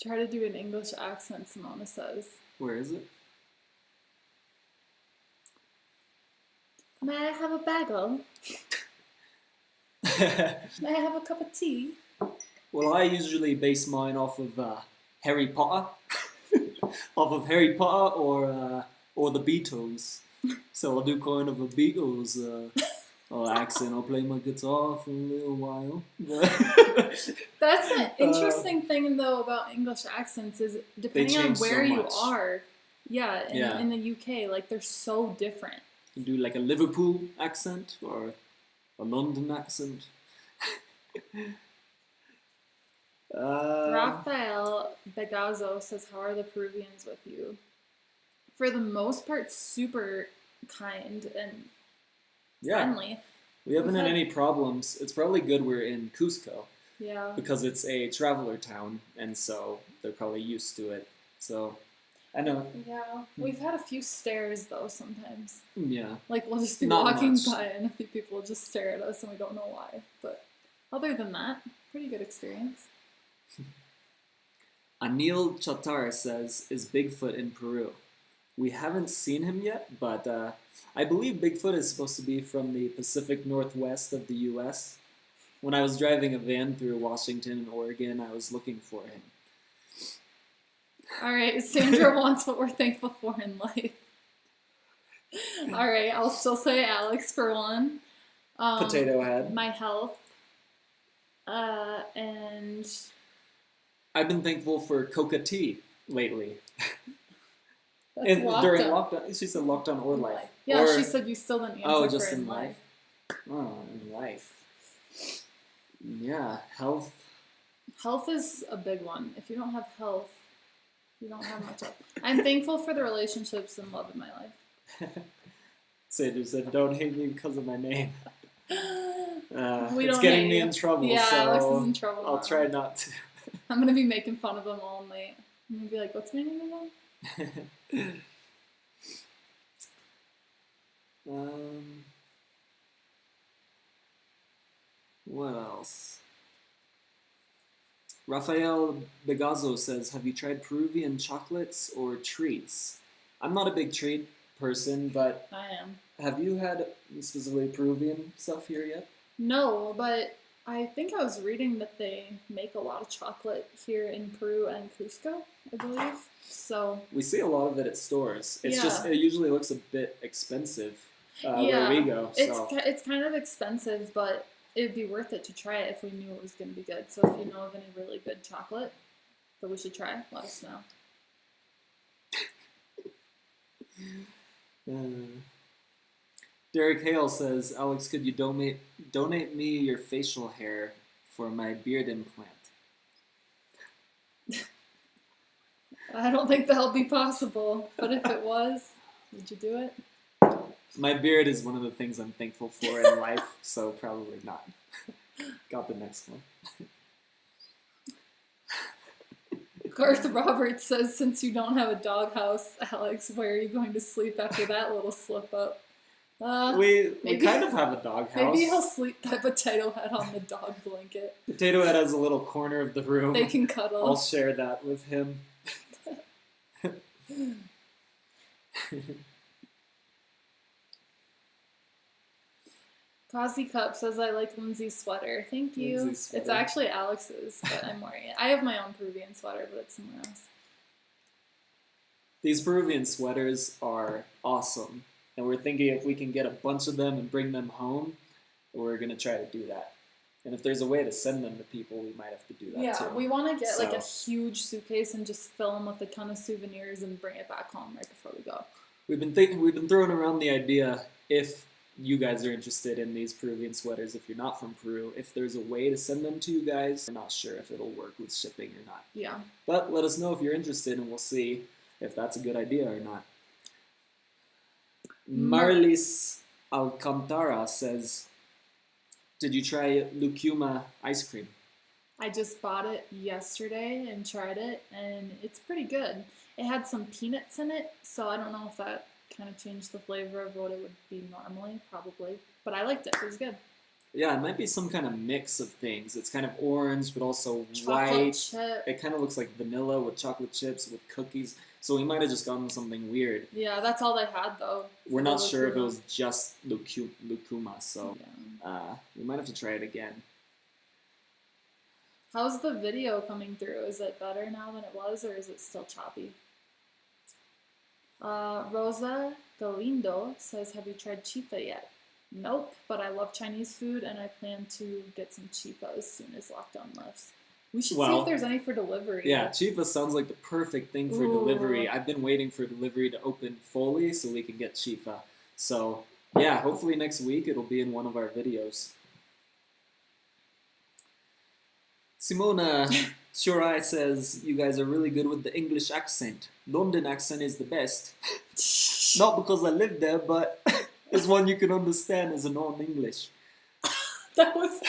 Try to do an English accent, Simona says. Where is it? May I have a bagel? May I have a cup of tea? Well, I usually base mine off of Harry Potter. Off of Harry Potter or the Beatles. So I'll do kind of a Beatles accent. I'll play my guitar for a little while. That's an interesting thing, though, about English accents is depending on where you are. Yeah, in the UK, like they're so different. You do like a Liverpool accent or a London accent. Rafael Begazzo says, how are the Peruvians with you? For the most part, super kind and friendly. We haven't had any problems. It's probably good we're in Cusco. Yeah. Because it's a traveler town, and so they're probably used to it. So, I know. Yeah. We've had a few stares, though, sometimes. Yeah. Like, we'll just be walking by, and a few people will just stare at us, and we don't know why. But other than that, pretty good experience. Anil Chatar says, is Bigfoot in Peru? We haven't seen him yet, but I believe Bigfoot is supposed to be from the Pacific Northwest of the U.S. When I was driving a van through Washington and Oregon, I was looking for him. All right, Sandra wants what we're thankful for in life. All right, I'll still say Alex for one. Potato Head. My health. And... I've been thankful for coca tea lately. That's during lockdown. She said lockdown or life. Yeah, she said you still didn't answer just for in life. Oh, in life. Yeah, health. Health is a big one. If you don't have health, you don't have much health. I'm thankful for the relationships and love in my life. Sandra said, don't hate me because of my name. It's getting me in trouble, yeah, so Alex is in trouble I'll now. try not to. I'm going to be making fun of them all night. I'm going to be like, what's my name again? What else? Rafael Begazzo says, have you tried Peruvian chocolates or treats? I'm not a big treat person, but I am. have you had specifically Peruvian stuff here yet? No, but I think I was reading that they make a lot of chocolate here in Peru and Cusco, I believe. So We see a lot of it at stores. It's Yeah. just, it usually looks a bit expensive where we go. So. It's kind of expensive, but it'd be worth it to try it if we knew it was going to be good. So if you know of any really good chocolate that we should try, let us know. Derek Hale says, Alex, could you donate me your facial hair for my beard implant? I don't think that'll be possible, but if it was, would you do it? My beard is one of the things I'm thankful for in life, so probably not. Got the next one. Garth Roberts says, since you don't have a doghouse, Alex, where are you going to sleep after that little slip up? We kind of have a doghouse. Maybe he'll sleep by Potato Head on the dog blanket. Potato Head has a little corner of the room. They can cuddle. I'll share that with him. Cosy Cup says, I like Lindsay's sweater. Thank you. Lindsay's sweater. It's actually Alex's, but I'm wearing it. I have my own Peruvian sweater, but it's somewhere else. These Peruvian sweaters are awesome. And we're thinking if we can get a bunch of them and bring them home, we're going to try to do that. And if there's a way to send them to people, we might have to do that too. Yeah, we want to get like a huge suitcase and just fill them with a ton of souvenirs and bring it back home right before we go. We've been throwing around the idea, if you guys are interested in these Peruvian sweaters, if you're not from Peru, if there's a way to send them to you guys. We're not sure if it'll work with shipping or not. Yeah. But let us know if you're interested and we'll see if that's a good idea or not. Marlis Alcantara says, did you try Lucuma ice cream? I just bought it yesterday and tried it, and it's pretty good. It had some peanuts in it, so I don't know if that kind of changed the flavor of what it would be normally, probably. But I liked it. It was good. Yeah, it might be some kind of mix of things. It's kind of orange, but also Chocolate white. chip. It kind of looks like vanilla with chocolate chips with cookies. So we might have just gotten something weird. Yeah, that's all they had, though. We're not sure if it was just Lucuma, so we might have to try it again. How's the video coming through? Is it better now than it was, or is it still choppy? Rosa Galindo says, have you tried chifa yet? Nope, but I love Chinese food, and I plan to get some chifa as soon as lockdown lifts. We should see if there's any for delivery. Yeah, chifa sounds like the perfect thing for delivery. I've been waiting for delivery to open fully so we can get chifa. So, yeah, hopefully next week it'll be in one of our videos. Simona Shurai says, you guys are really good with the English accent. London accent is the best. Not because I live there, but it's one you can understand as a non-English. That was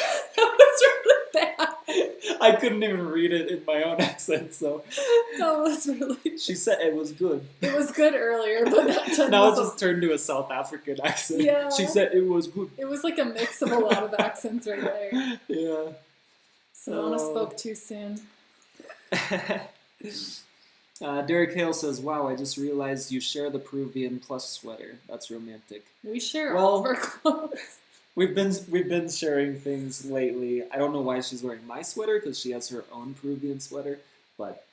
really bad. I couldn't even read it in my own accent, so. That was really. She said it was good. It was good earlier, but now it just turned to a South African accent. Yeah. She said it was good. It was like a mix of a lot of accents right there. Yeah. Simona spoke too soon. Derek Hale says, wow, I just realized you share the Peruvian Plus sweater. That's romantic. We share all of our clothes. We've been sharing things lately. I don't know why she's wearing my sweater, because she has her own Peruvian sweater, but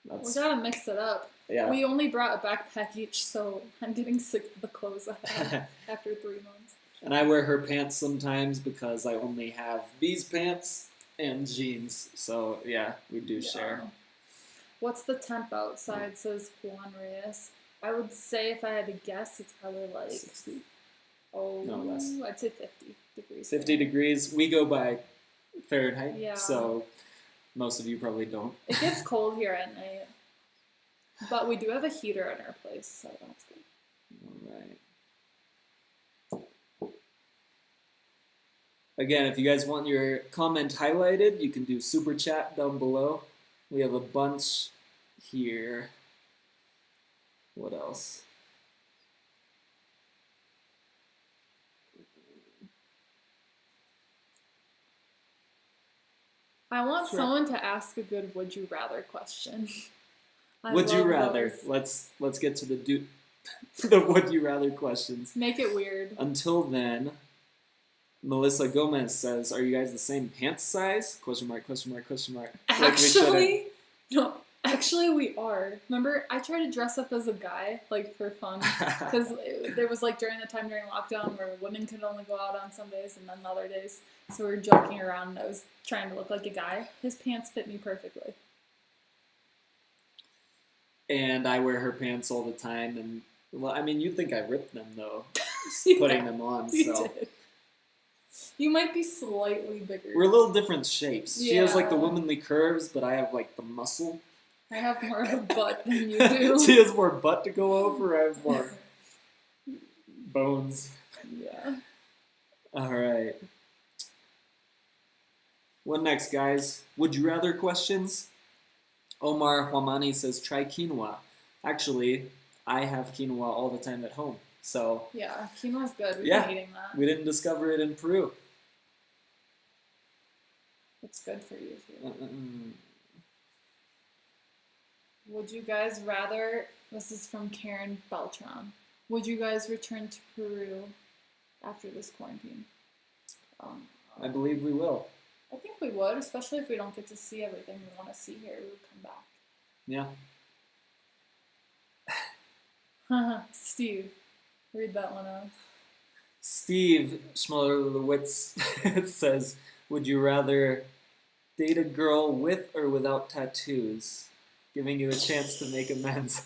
we gotta mix it up. Yeah. We only brought a backpack each, so I'm getting sick of the clothes I have after 3 months. And I wear her pants sometimes because I only have these pants and jeans. So, yeah, we do share. What's the temp outside, says Juan Reyes. I would say if I had to guess, it's probably like 60. Oh, no less. I'd say 50 degrees. 50 degrees. We go by Fahrenheit, yeah. So most of you probably don't. It gets cold here at night. But we do have a heater in our place, so that's good. All right. Again, if you guys want your comment highlighted, you can do super chat down below. We have a bunch here. What else? I want Sure. someone to ask a good would you rather question. I Would you love rather? those. Let's get to the would you rather questions. Make it weird. Until then, Melissa Gomez says, "Are you guys the same pants size?" Question mark. Actually, no. Actually, we are. Remember, I tried to dress up as a guy, like, for fun. Because there was, like, during lockdown where women could only go out on some days and then other days. So we were joking around and I was trying to look like a guy. His pants fit me perfectly. And I wear her pants all the time. And, well, I mean, you'd think I ripped them, though. Putting them on, so. You did. You might be slightly bigger. We're a little different shapes. Yeah. She has, like, the womanly curves, but I have, like, the muscle. I have more of a butt than you do. She has more butt to go over. I have more bones. Yeah. All right. What next, guys? Would you rather questions? Omar Huamani says, try quinoa. Actually, I have quinoa all the time at home. So, Yeah, quinoa's good. We've Yeah. been eating that. we didn't discover it in Peru. It's good for you, too. Would you guys rather, this is from Karen Beltran, would you guys return to Peru after this quarantine? I believe we will. I think we would, especially if we don't get to see everything we want to see here. We would come back. Yeah. Steve, read that one out. Steve Schmolowitz says, would you rather date a girl with or without tattoos? Giving you a chance to make amends.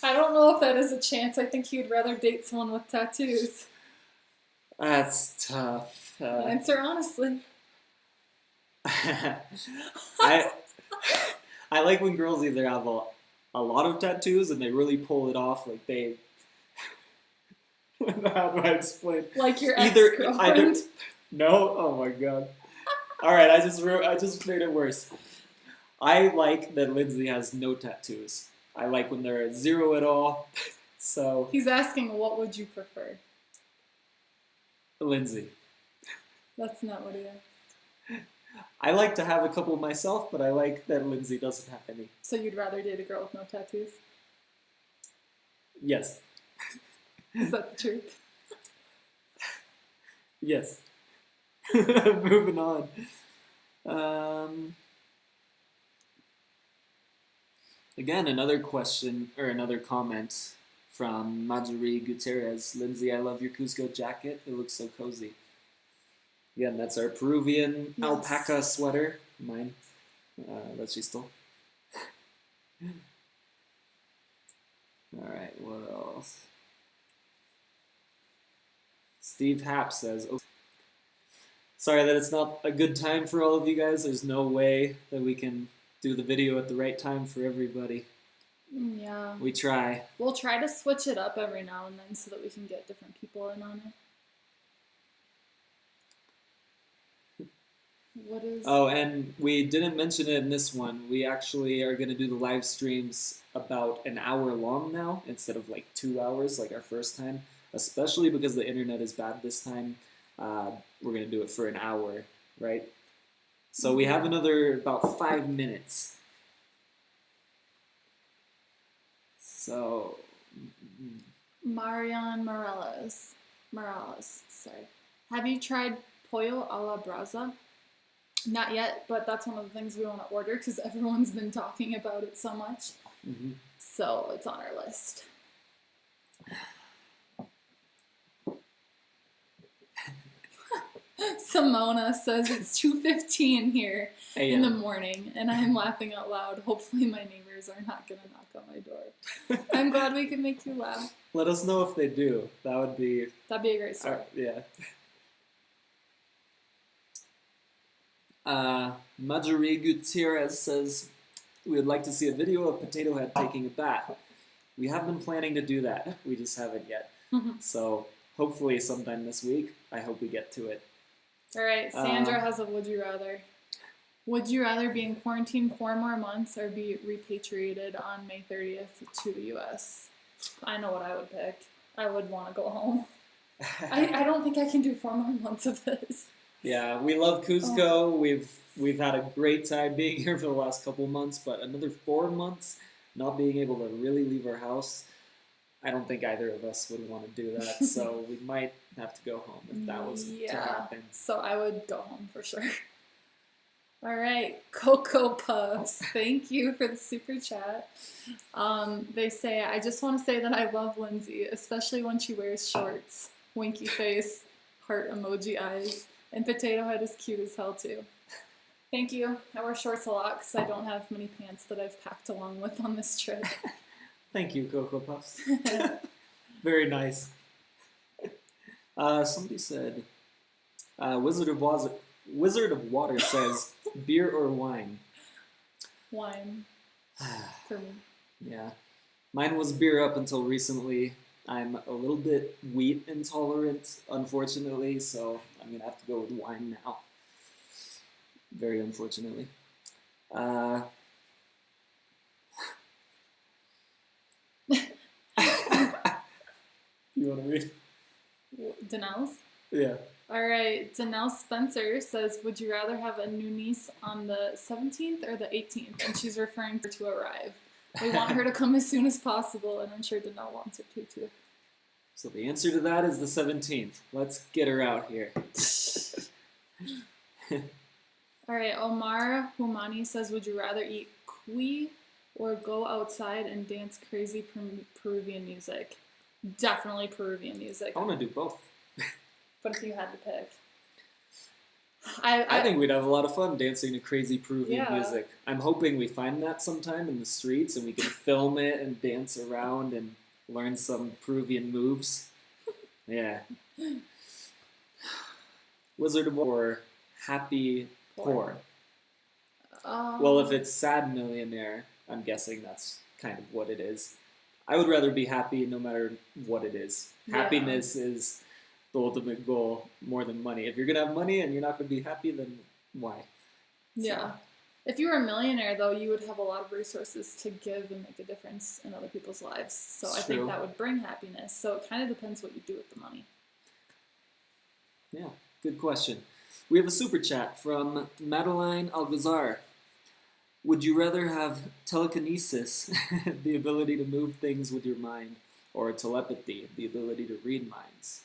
I don't know if that is a chance. I think you'd rather date someone with tattoos. That's tough. Answer honestly. I like when girls either have a lot of tattoos and they really pull it off, like they. How do I explain? Like your either ex-girlfriend? no. Oh my god! All right, I just made it worse. I like that Lindsay has no tattoos. I like when there are zero at all. So He's asking, what would you prefer? Lindsay. That's not what he asked. I like to have a couple myself, but I like that Lindsay doesn't have any. So you'd rather date a girl with no tattoos? Yes. Is that the truth? Yes. Moving on. Again, another question or another comment from Marjorie Gutierrez. Lindsay, I love your Cusco jacket. It looks so cozy. Again, that's our Peruvian Yes. alpaca sweater. Mine. That she stole. Alright, what else? Steve Happ says, oh, sorry that it's not a good time for all of you guys. There's no way that we can do the video at the right time for everybody. Yeah. We try. We'll try to switch it up every now and then so that we can get different people in on it. What is... Oh, and we didn't mention it in this one. We actually are going to do the live streams about an hour long now instead of like 2 hours like our first time, especially because the internet is bad this time. We're going to do it for an hour, right? So we have another about 5 minutes. So... Marian Morales, sorry. Have you tried pollo a la brasa? Not yet, but that's one of the things we want to order because everyone's been talking about it so much. Mm-hmm. So it's on our list. Simona says it's 2:15 here in the morning, and I'm laughing out loud. Hopefully my neighbors are not going to knock on my door. I'm glad we could make you laugh. Let us know if they do. That'd be a great story. Yeah. Marjorie Gutierrez says, we would like to see a video of Potato Head taking a bath. We have been planning to do that. We just haven't yet. So hopefully sometime this week. I hope we get to it. All right, Sandra has a would you rather. Would you rather be in quarantine 4 more months or be repatriated on May 30th to the U.S.? I know what I would pick. I would want to go home. I don't think I can do 4 more months of this. Yeah, we love Cusco. We've had a great time being here for the last couple months, but another 4 months not being able to really leave our house, I don't think either of us would want to do that. So we might have to go home if that was to happen. So I would go home for sure. All right, Cocoa Puffs. Thank you for the super chat. They say, I just want to say that I love Lindsay, especially when she wears shorts. Winky face, heart emoji eyes, and Potato Head is cute as hell too. Thank you. I wear shorts a lot because I don't have many pants that I've packed along with on this trip. Thank you, Cocoa Puffs. Very nice. Somebody said, Wizard of Water says, beer or wine? Wine. For me. Yeah. Mine was beer up until recently. I'm a little bit wheat intolerant, unfortunately, so I'm going to have to go with wine now. Very unfortunately. You want to read? Danelle's? Yeah. All right. Danelle Spencer says, would you rather have a new niece on the 17th or the 18th? And she's referring to arrive. We want her to come as soon as possible, and I'm sure Danelle wants her to too. So the answer to that is the 17th. Let's get her out here. All right. Omar Humani says, would you rather eat cuy or go outside and dance crazy Peruvian music? Definitely Peruvian music. I want to do both. But if you had to pick. I think we'd have a lot of fun dancing to crazy Peruvian music. I'm hoping we find that sometime in the streets and we can film it and dance around and learn some Peruvian moves. Yeah. Wizard of War, Happy Poor. Well, if it's Sad Millionaire, I'm guessing that's kind of what it is. I would rather be happy no matter what it is. Yeah. Happiness is the ultimate goal more than money. If you're going to have money and you're not going to be happy, then why? Yeah. So. If you were a millionaire, though, you would have a lot of resources to give and make a difference in other people's lives. So I think that would bring happiness. So it kind of depends what you do with the money. Yeah, good question. We have a super chat from Madeline Algazar. Would you rather have telekinesis, the ability to move things with your mind, or telepathy, the ability to read minds?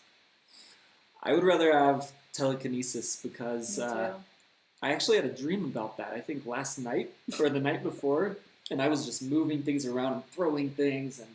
I would rather have telekinesis because I actually had a dream about that, I think last night or the night before, and I was just moving things around and throwing things and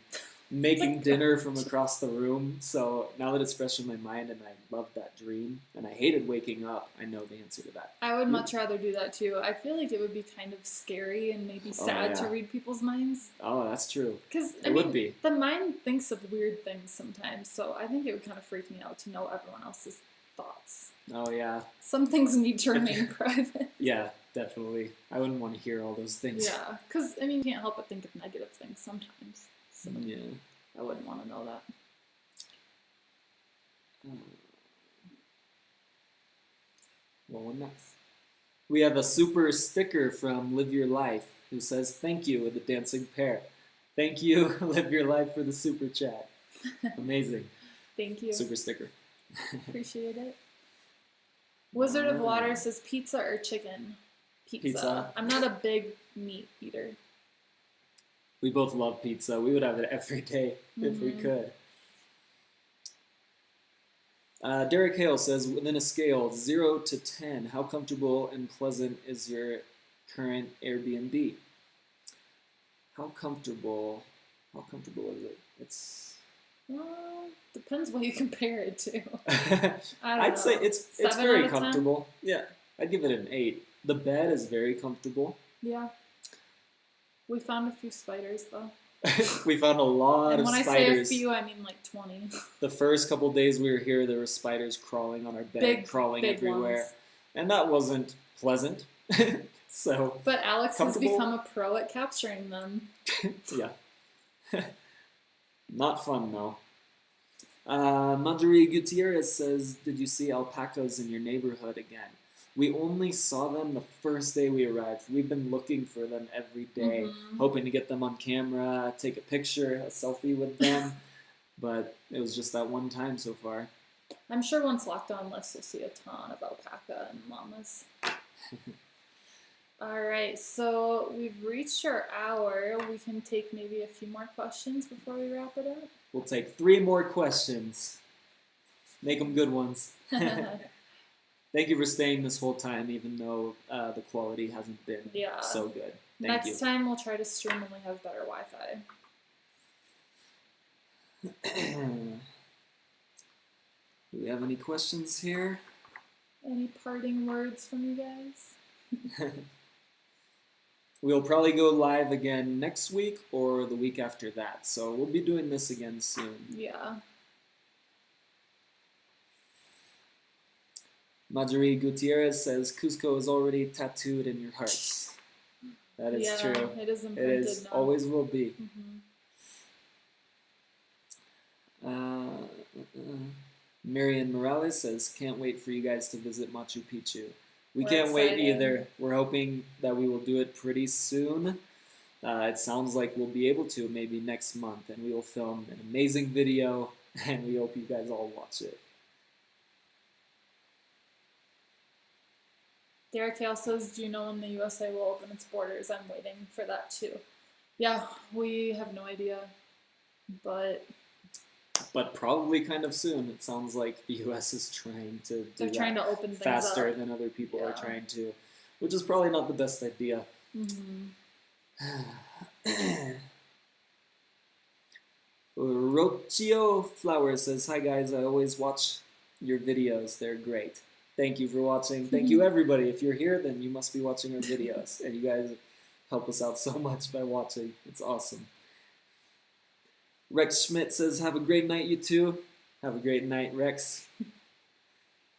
making dinner from across the room. So now that it's fresh in my mind and I love that dream and I hated waking up, I know the answer to that. I would much rather do that too. I feel like it would be kind of scary and maybe sad to read people's minds. Oh, that's true. Because would be. The mind thinks of weird things sometimes, so I think it would kind of freak me out to know everyone else's thoughts. Oh, yeah. Some things need to remain private. Yeah, definitely. I wouldn't want to hear all those things. Yeah, because, you can't help but think of negative things sometimes. So yeah. I wouldn't want to know that. Well, one next. We have a super sticker from Live Your Life who says, thank you with the dancing pair. Thank you, Live Your Life, for the super chat. Amazing. Thank you. Super sticker. Appreciate it. Wizard of Water says pizza or chicken? Pizza. I'm not a big meat eater. We both love pizza. We would have it every day if we could. Derek Hale says, within a scale 0 to 10, how comfortable and pleasant is your current Airbnb? How comfortable is it? It's... depends what you compare it to. I'd say it's very comfortable. 10? Yeah, I'd give it an 8. The bed is very comfortable. Yeah. We found a few spiders, though. We found a lot of spiders. And when I say a few, I mean like 20. The first couple days we were here, there were spiders crawling on our bed, crawling everywhere. Ones. And that wasn't pleasant. But Alex has become a pro at capturing them. Yeah. Not fun, though. Marjorie Gutierrez says, did you see alpacas in your neighborhood again? We only saw them the first day we arrived. We've been looking for them every day, hoping to get them on camera, take a picture, a selfie with them. But it was just that one time so far. I'm sure once lockdown lifts, we'll see a ton of alpaca and llamas. All right, so we've reached our hour. We can take maybe a few more questions before we wrap it up. We'll take 3 more questions. Make them good ones. Thank you for staying this whole time, even though the quality hasn't been so good. Thank you. Next time we'll try to stream when we have better Wi-Fi. Do we have any questions here? Any parting words from you guys? We'll probably go live again next week or the week after that. So we'll be doing this again soon. Yeah. Marjorie Gutierrez says, Cusco is already tattooed in your hearts. That is true. It is imprinted It is, now. always will be. Marian Morales says, can't wait for you guys to visit Machu Picchu. We're can't wait either. We're hoping that we will do it pretty soon. It sounds like we'll be able to maybe next month, and we will film an amazing video, and we hope you guys all watch it. Derek Hale says, do you know when the USA will open its borders? I'm waiting for that too. Yeah, we have no idea, but probably kind of soon. It sounds like the US is trying to do trying to open things faster up than other people are trying to, which is probably not the best idea. Rocio Flowers says, hi guys, I always watch your videos. They're great. Thank you for watching. Thank you everybody. If you're here, then you must be watching our videos. And you guys help us out so much by watching. It's awesome. Rex Schmidt says, have a great night, you two. Have a great night, Rex.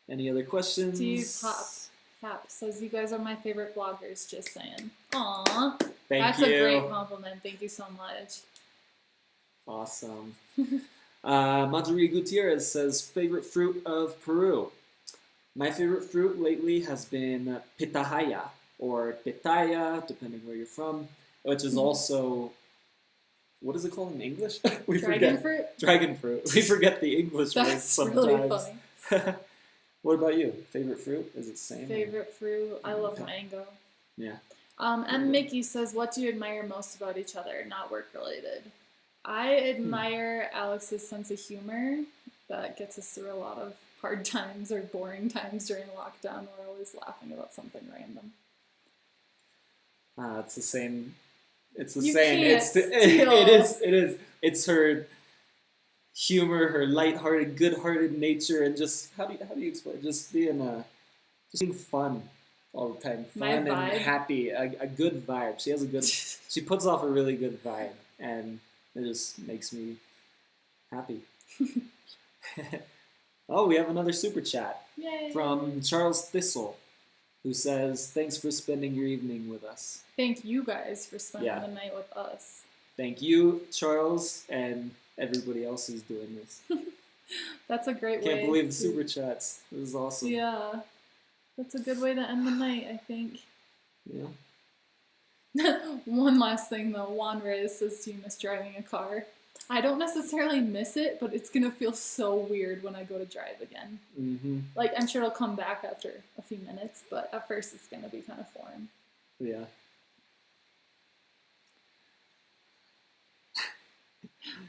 Any other questions? Steve Hap says, you guys are my favorite vloggers, just saying. Aww. That's a great compliment. Thank you so much. Awesome. Marjorie Gutierrez says, favorite fruit of Peru. My favorite fruit lately has been pitahaya, or pitaya, depending where you're from, which is also, what is it called in English? Dragon fruit? Dragon fruit. We forget the English words sometimes. Really funny. What about you? Favorite fruit? Is it the same? Favorite fruit? I love mango. Yeah. And Mickey says, what do you admire most about each other? Not work related. I admire Alex's sense of humor that gets us through a lot of hard times or boring times during lockdown. We're always laughing about something random. It's the same. It's the You same. can't It is. It's her humor, her lighthearted, good-hearted nature, and just how do you explain? Just being fun all the time, fun and happy, a good vibe. She has a good. She puts off a really good vibe, and it just makes me happy. Oh, we have another super chat. Yay. From Charles Thistle, who says, thanks for spending your evening with us. Thank you guys for spending the night with us. Thank you, Charles, and everybody else who's doing this. That's a great way. Can't believe the super chats. It was awesome. Yeah. That's a good way to end the night, I think. Yeah. One last thing, though. Juan Reyes says, do you miss driving a car? I don't necessarily miss it, but it's going to feel so weird when I go to drive again. Mm-hmm. Like, I'm sure it'll come back after a few minutes, but at first it's going to be kind of foreign. Yeah.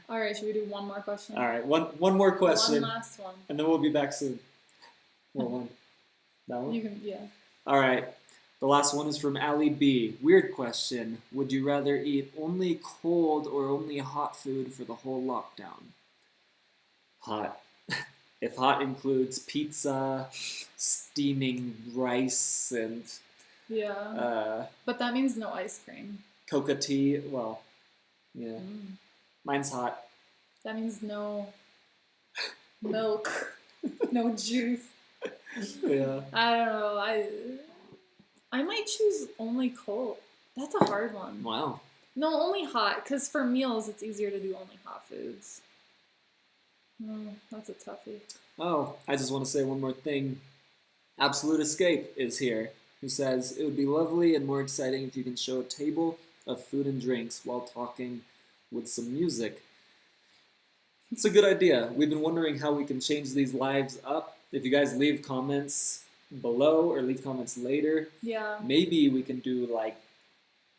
All right, should we do one more question? All right, one more question. One last one. And then we'll be back soon. What one? That one? You can, yeah. All right. The last one is from Ali B. Weird question. Would you rather eat only cold or only hot food for the whole lockdown? Hot. If hot includes pizza, steaming rice, and... Yeah. But that means no ice cream. Coca tea, well, yeah. Mine's hot. That means no milk, no juice. Yeah. I don't know. I might choose only cold. That's a hard one. Wow. No, only hot, because for meals it's easier to do only hot foods. That's a toughie. Oh, I just want to say one more thing. Absolute Escape is here, who says, it would be lovely and more exciting if you can show a table of food and drinks while talking with some music. It's a good idea. We've been wondering how we can change these lives up. If you guys leave comments below or leave comments later, Yeah. maybe we can do like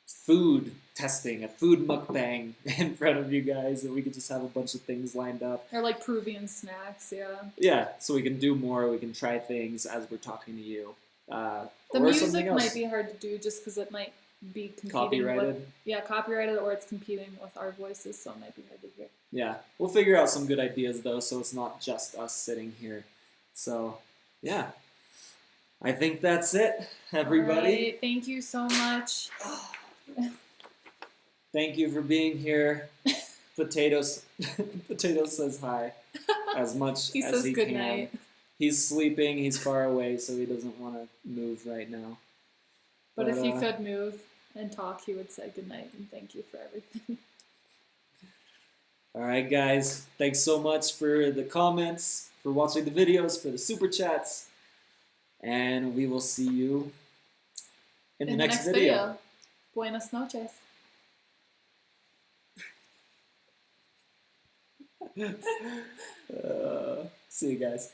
food testing, a food mukbang in front of you guys, and we could just have a bunch of things lined up. Or like Peruvian snacks, yeah. Yeah, so we can do more, we can try things as we're talking to you. The or music something else. might be hard to do just because it might be competing Copyrighted. with... Yeah, copyrighted, or it's competing with our voices, so it might be hard to hear. Yeah, we'll figure out some good ideas though, so it's not just us sitting here. So, yeah. I think that's it, everybody. All right, thank you so much. Thank you for being here. Potatoes says hi as much He as says he good can. night. He's sleeping, he's far away, so he doesn't want to move right now. But if he could move and talk, he would say good night and thank you for everything. Alright guys, thanks so much for the comments, for watching the videos, for the super chats, and we will see you in the next video. Buenas noches. See you guys.